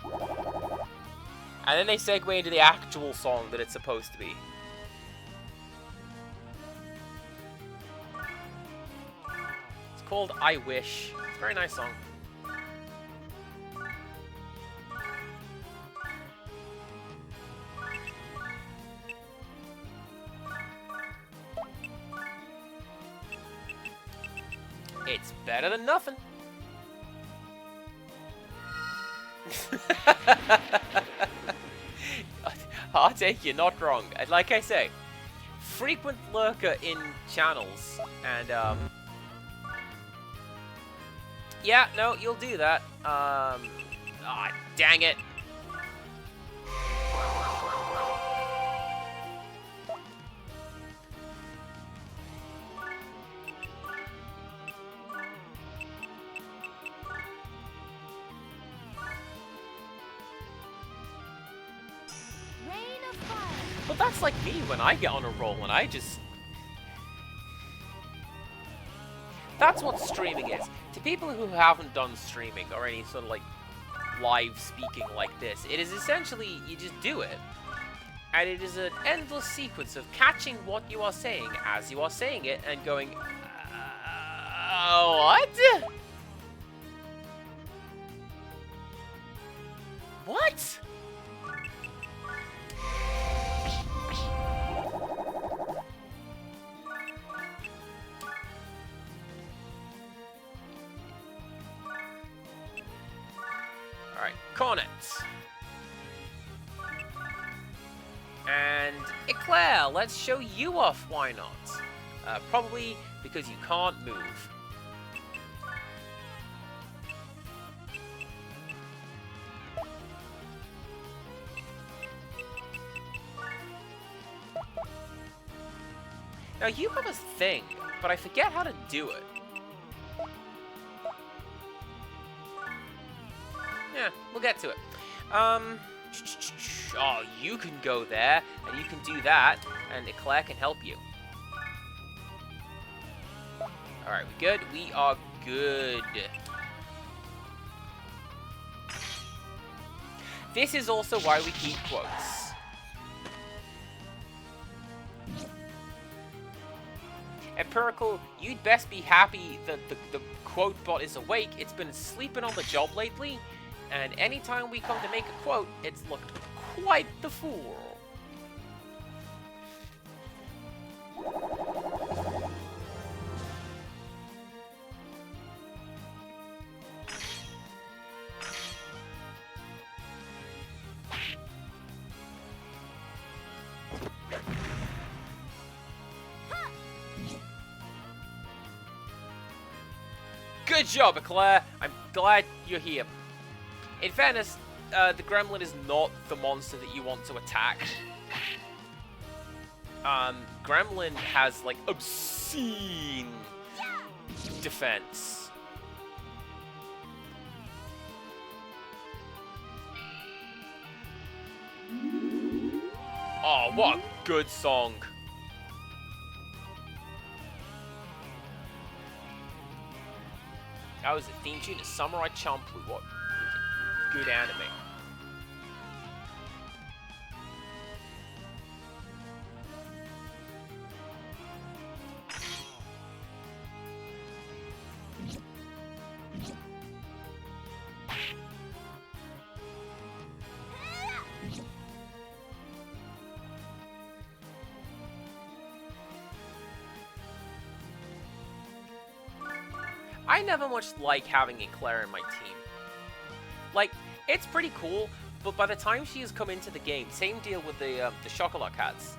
And then they segue into the actual song that it's supposed to be. It's called I Wish. It's a very nice song. It's better than nothing. I'll take you, not wrong. Like I say, frequent lurker in channels, and yeah, no, you'll do that. Dang it. But that's like me when I get on a roll and I just... That's what streaming is. To people who haven't done streaming or any sort of like live speaking like this, it is essentially you just do it. And it is an endless sequence of catching what you are saying as you are saying it and going, what? What? Alright, Cornet. And Eclair, let's show you off, why not? Probably because you can't move. Now you have a thing, but I forget how to do it. Yeah, we'll get to it. Oh, you can go there, and you can do that, and Eclair can help you. Alright, we good? We are good. This is also why we keep quotes. Empirical, you'd best be happy that the quote bot is awake. It's been sleeping on the job lately. And anytime we come to make a quote, it's looked quite the fool. Good job, Eclair. I'm glad you're here. In fairness, the gremlin is not the monster that you want to attack. Gremlin has, like, obscene defense. Oh, what a good song. That was the theme tune to Samurai Champloo. What good anime. I never much like having Eclair in my team. Like, it's pretty cool, but by the time she has come into the game, same deal with the Chocolat Cats.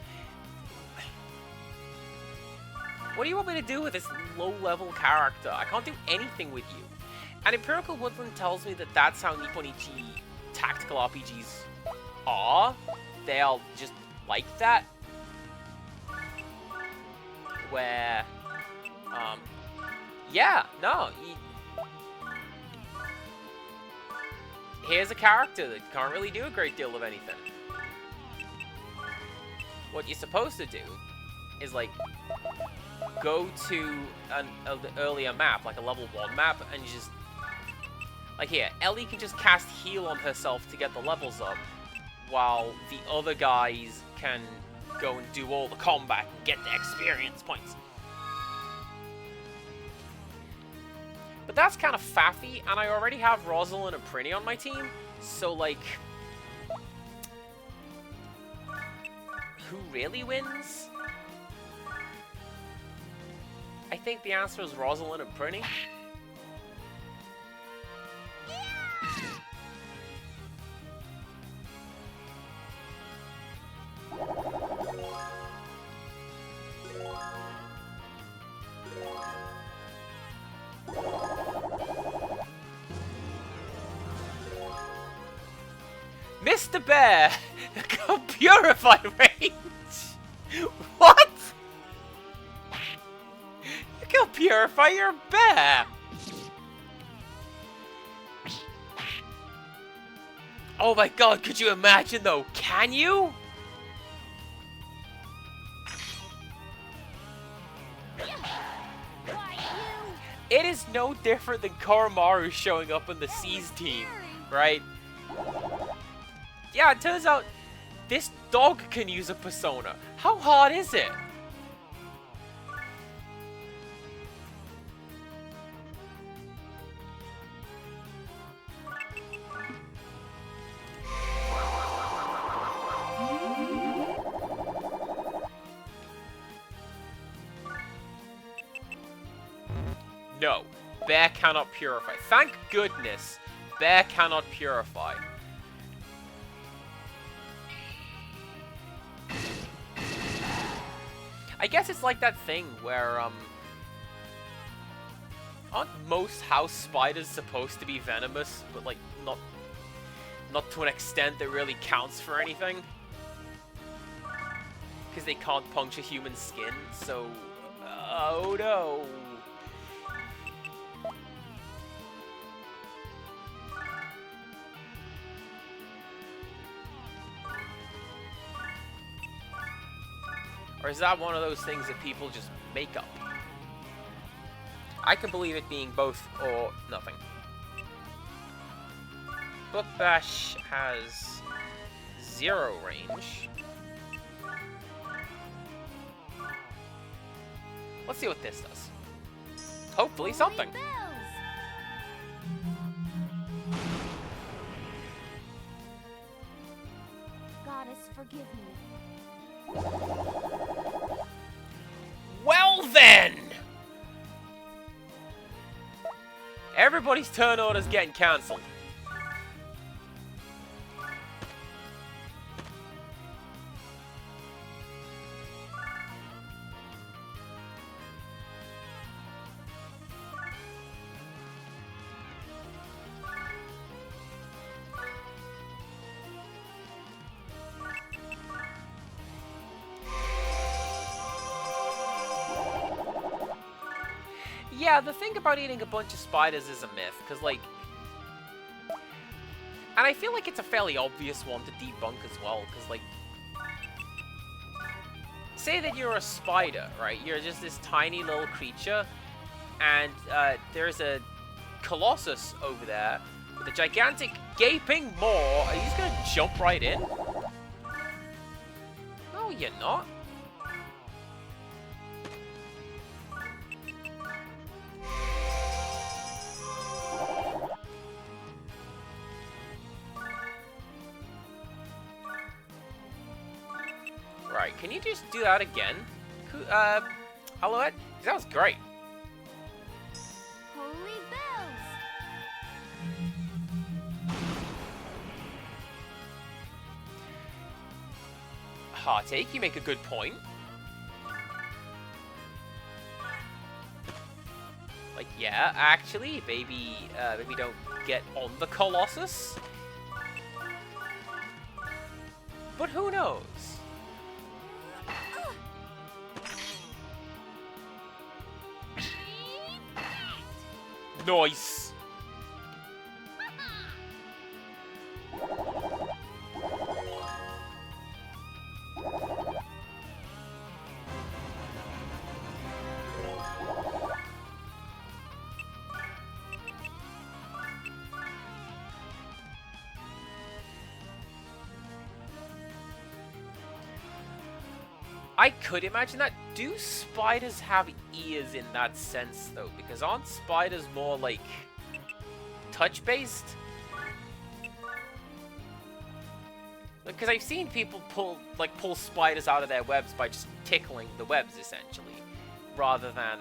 What do you want me to do with this low-level character? I can't do anything with you. And Empirical Woodland tells me that that's how Nipponichi tactical RPGs are. They are just like that. Where, yeah, no. Here's a character that can't really do a great deal of anything. What you're supposed to do is, like, go to an earlier map, like a level 1 map, and just... Like here, Ellie can just cast heal on herself to get the levels up, while the other guys can go and do all the combat and get the experience points. But that's kind of faffy, and I already have Rosalind and Prinny on my team, so, like... Who really wins? I think the answer is Rosalind and Prinny. Mr. Bear! Got purified range! What? You can purify your bear! Oh my god, could you imagine though? Can you? It is no different than Koromaru showing up on the Seas team, right? Yeah, it turns out this dog can use a persona. How hard is it? No, Bear cannot purify. Thank goodness, Bear cannot purify. I guess it's like that thing where, aren't most house spiders supposed to be venomous, but, like, not to an extent that really counts for anything? Because they can't puncture human skin, so... oh no! Or is that one of those things that people just make up? I can believe it being both or nothing. Book Bash has 0 range. Let's see what this does. Hopefully something. Goddess, forgive me. Well then! Everybody's turn order's getting cancelled. Yeah, the thing about eating a bunch of spiders is a myth, because, like... And I feel like it's a fairly obvious one to debunk as well, because, like... Say that you're a spider, right? You're just this tiny little creature, and there's a colossus over there with a gigantic gaping maw. Are you just gonna jump right in? No, you're not. Right, can you just do that again? Alouette? That was great. Holy bells! Heartache, you make a good point. Yeah, actually, maybe don't get on the Colossus. But who knows? Nice. I could imagine that. Do spiders have ears in that sense, though? Because aren't spiders more, like, touch-based? Because I've seen people pull spiders out of their webs by just tickling the webs, essentially. Rather than,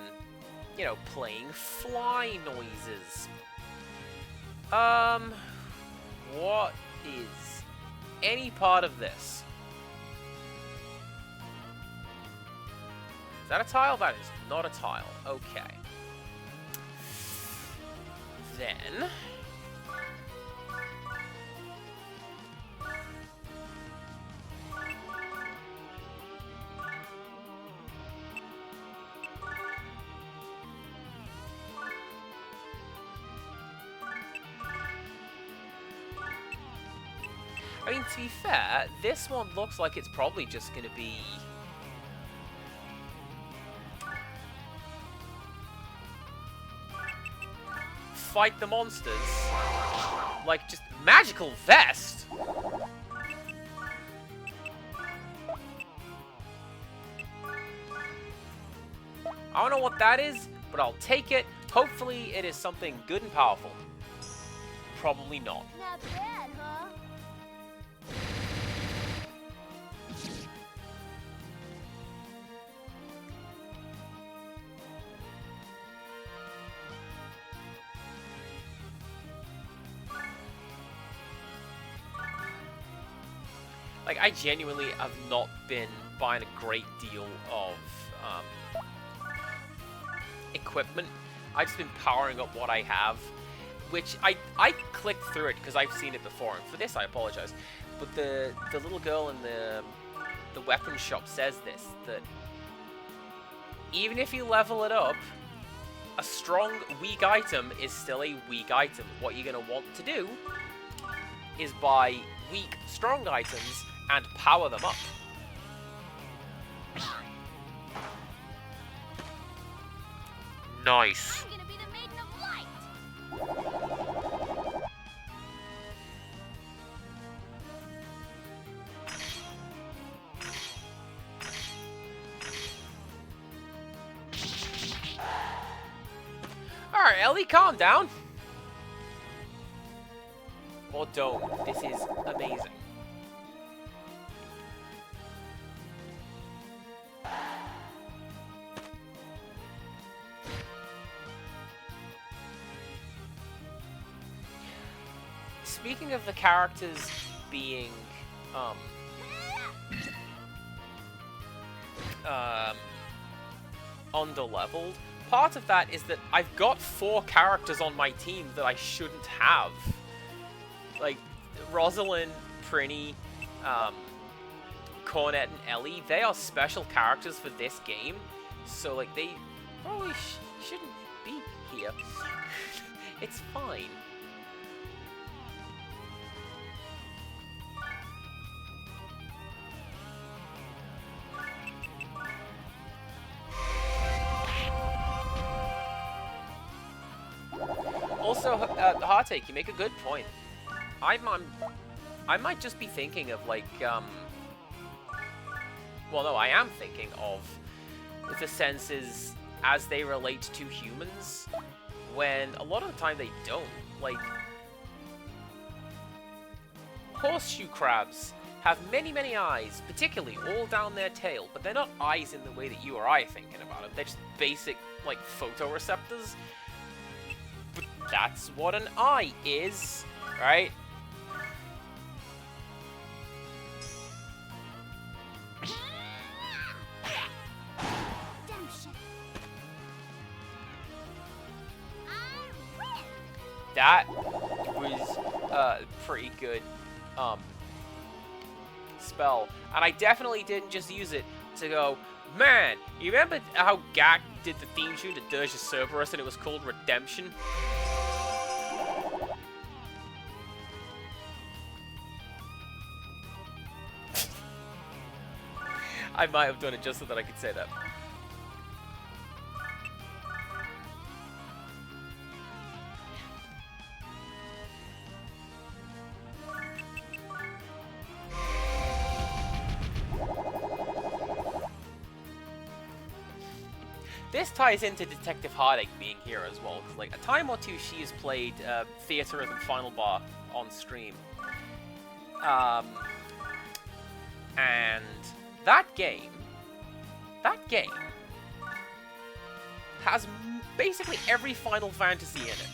you know, playing fly noises. What is any part of this? Is that a tile? That is not a tile. Okay. Then... I mean, to be fair, this one looks like it's probably just going to be... fight the monsters. Like, just magical vest? I don't know what that is, but I'll take it. Hopefully it is something good and powerful. Probably not. Not bad, huh? Like, I genuinely have not been buying a great deal of equipment. I've just been powering up what I have, which I clicked through it because I've seen it before, and for this I apologize. But the little girl in the weapons shop says this, that even if you level it up, a strong, weak item is still a weak item. What you're going to want to do is buy weak, strong items and power them up. Nice. I'm gonna be the Maiden of Light. Alright, Ellie, calm down. Or don't. This is amazing. Speaking of the characters being, underleveled, part of that is that I've got 4 characters on my team that I shouldn't have. Like, Rosalind, Prinny, Cornet, and Ellie, they are special characters for this game, so, like, they probably shouldn't be here. It's fine. Also, Heartache, you make a good point. I might just be thinking of, like, well, no, I am thinking of the senses as they relate to humans, when a lot of the time they don't. Like, horseshoe crabs have many, many eyes, particularly all down their tail, but they're not eyes in the way that you or I are thinking about them. They're just basic, like, photoreceptors. But that's what an eye is, right? that was a pretty good spell. And I definitely didn't just use it to go, man, you remember how Gak did the theme tune to Dirge of Cerberus and it was called Redemption? I might have done it just so that I could say that. This ties into Detective Heartache being here as well, because like a time or two she has played Theater Rhythm Final Bar on stream. And that game has basically every Final Fantasy in it.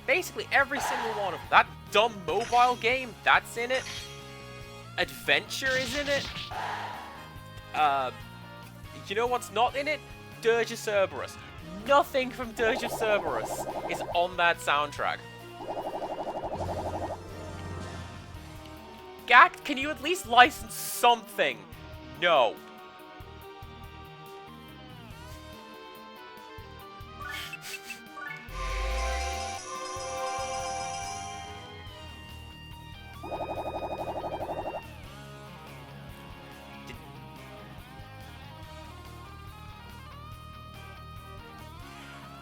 Basically every single one of them. That dumb mobile game, that's in it. Adventure is in it. You know what's not in it? Dirge of Cerberus. Nothing from Dirge of Cerberus is on that soundtrack. Gak, can you at least license something? No.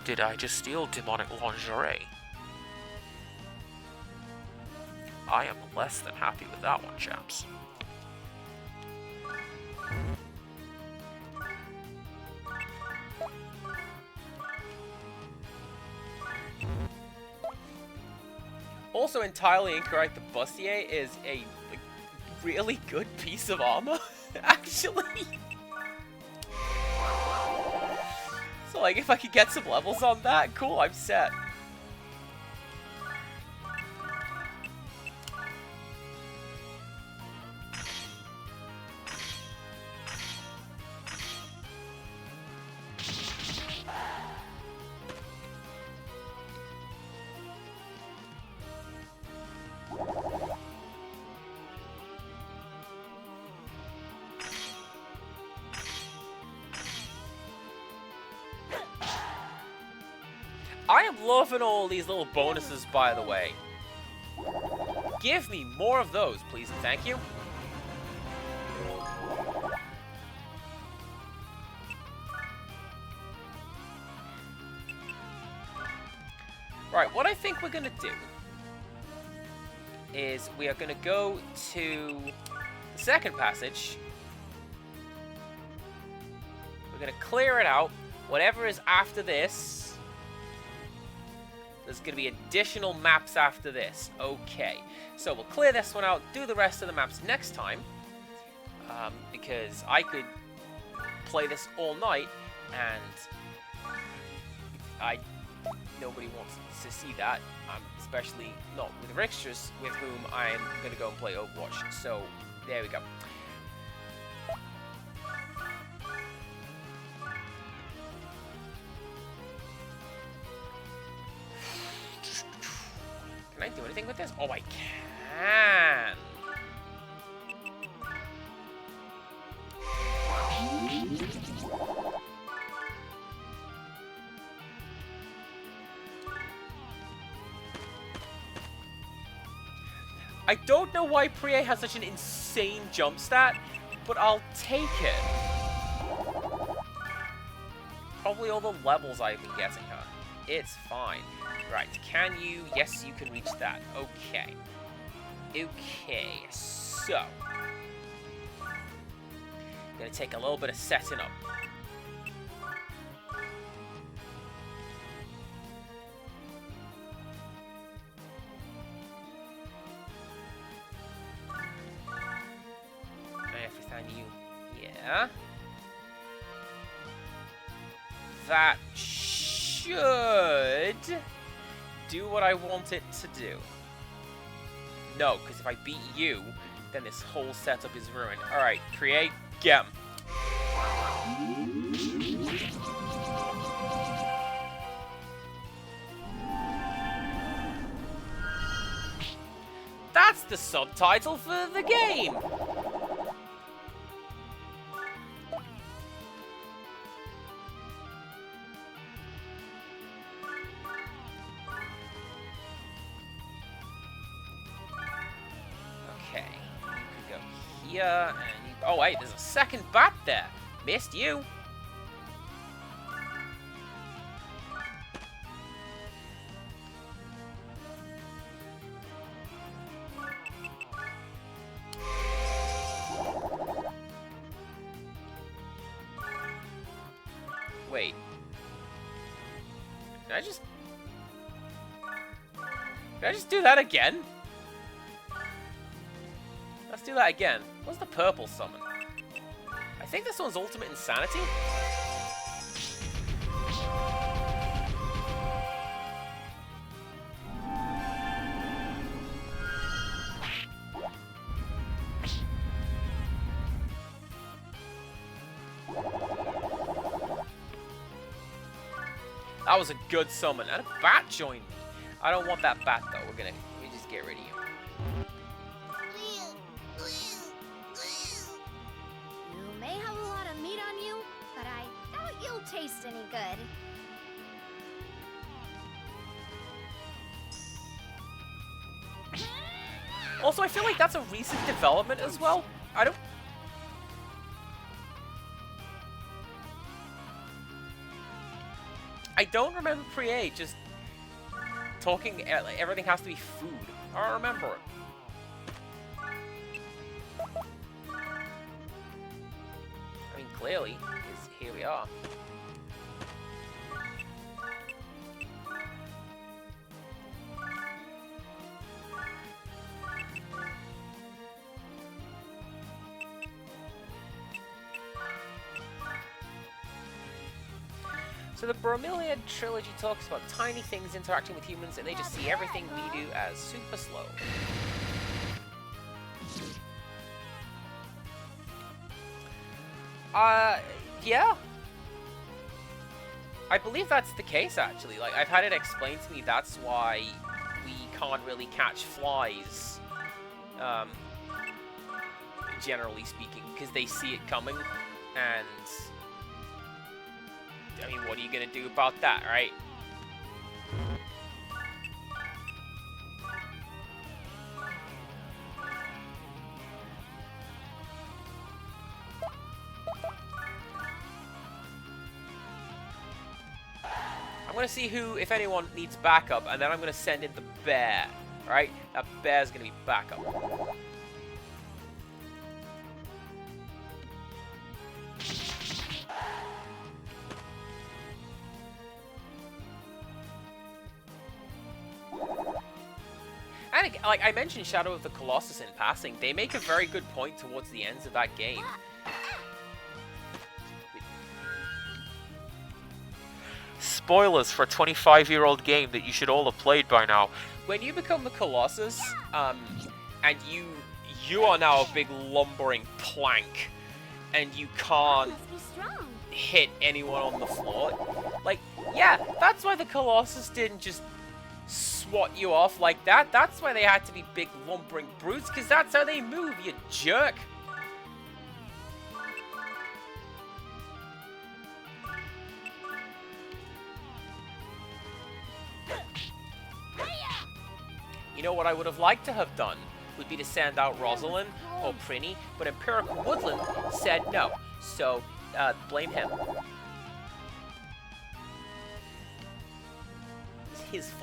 Did I just steal demonic lingerie? I am less than happy with that one, chaps. Also entirely incorrect, the bustier is a like, really good piece of armor, actually. So like, if I could get some levels on that, cool, I'm set. I am loving all these little bonuses, by the way. Give me more of those, please and thank you. Right, what I think we're gonna do is we are gonna go to the second passage. We're gonna clear it out. Whatever is after this, there's going to be additional maps after this. Okay, so we'll clear this one out, do the rest of the maps next time. Because I could play this all night, and nobody wants to see that. Especially not with Ricksters, with whom I'm going to go and play Overwatch. So, there we go. Can I do anything with this? Oh, I can! I don't know why Prie has such an insane jump stat, but I'll take it. Probably all the levels I've been getting her. It's fine. Right, can you... Yes, you can reach that. Okay. Okay, so... Gonna take a little bit of setting up. Everything you... Yeah. That should do what I want it to do. No, because if I beat you, then this whole setup is ruined. Alright, create, get 'em. the subtitle for the game. Okay, you can go here, and you... Oh, wait, there's a second bat there. Missed you. Wait. Did I just do that again? Let's do that again. What's the purple summon? I think this one's Ultimate Insanity. That was a good summon. And a bat joined me. I don't want that bat though. We just get rid of you. You may have a lot of meat on you, but I doubt you'll taste any good. Also, I feel like that's a recent development as well. I don't remember Pre-A just talking, like, everything has to be food. I don't remember it. I mean, clearly, because here we are. So the Bromeliad trilogy talks about tiny things interacting with humans, and they just see everything we do as super slow. Yeah. I believe that's the case, actually. Like, I've had it explained to me that's why we can't really catch flies, generally speaking, because they see it coming, and... I mean, what are you gonna do about that, right? I'm gonna see who, if anyone, needs backup, and then I'm gonna send in the bear, right? That bear's gonna be backup. And like I mentioned Shadow of the Colossus in passing, they make a very good point towards the ends of that game. Spoilers for a 25-year-old game that you should all have played by now. When you become the Colossus, and you are now a big lumbering plank, and you can't hit anyone on the floor. Like, yeah, that's why the Colossus didn't just swat you off like that. That's why they had to be big lumbering brutes, because that's how they move, you jerk. You know what I would have liked to have done would be to send out Rosalind or Prinny, but Empirical Woodland said no, so blame him. It's his fault.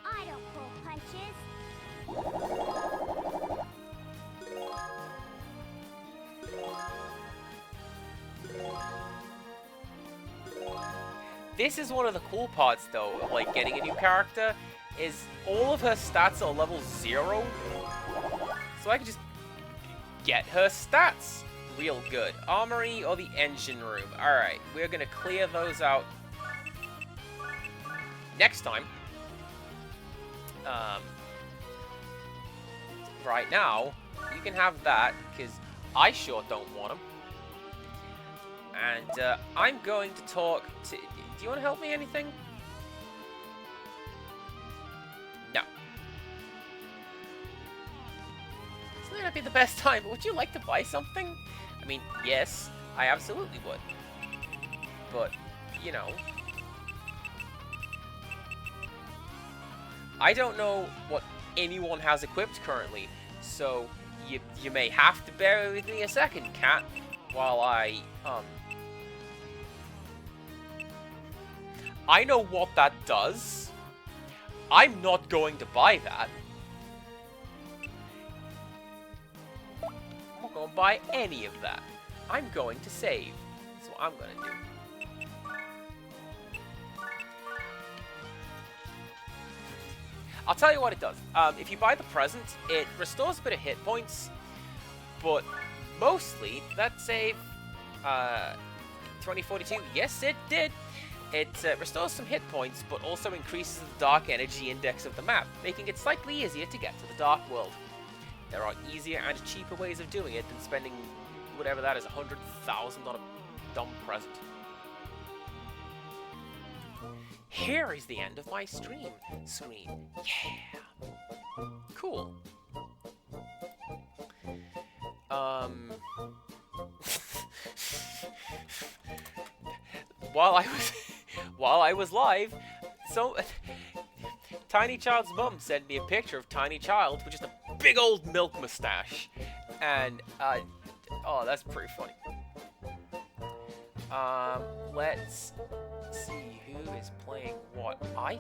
I don't pull punches. This is one of the cool parts, though, of, like, getting a new character, is all of her stats are level 0. So I can just get her stats real good. Armory or the engine room. Alright, we're going to clear those out next time. Right now, you can have that, because I sure don't want them. And I'm going to talk to... Do you want to help me anything? No. This may not be the best time, but would you like to buy something? I mean, yes, I absolutely would. But, you know... I don't know what anyone has equipped currently, so you may have to bear with me a second, cat, while I know what that does. I'm not going to buy that. I'm not going to buy any of that. I'm going to save. That's what I'm going to do. I'll tell you what it does. If you buy the present, it restores a bit of hit points, but mostly that save 2042. Yes, it did. It restores some hit points, but also increases the dark energy index of the map, making it slightly easier to get to the Dark World. There are easier and cheaper ways of doing it than spending whatever that is, 100,000 on a dumb present. Here is the end of my stream screen. Yeah. Cool. While I was live, so Tiny Child's mum sent me a picture of Tiny Child with just a big old milk mustache, and oh, that's pretty funny. Let's see who is playing what. I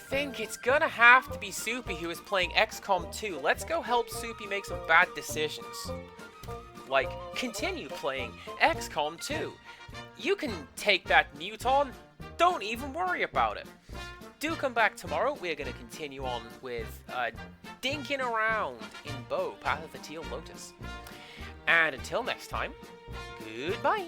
think it's gonna have to be Soupy who is playing XCOM 2. Let's go help Soupy make some bad decisions. Like, continue playing XCOM 2. You can take that mute on. Don't even worry about it. Do come back tomorrow. We're gonna continue on with dinking around in Bow, Path of the Teal Lotus. And until next time, goodbye.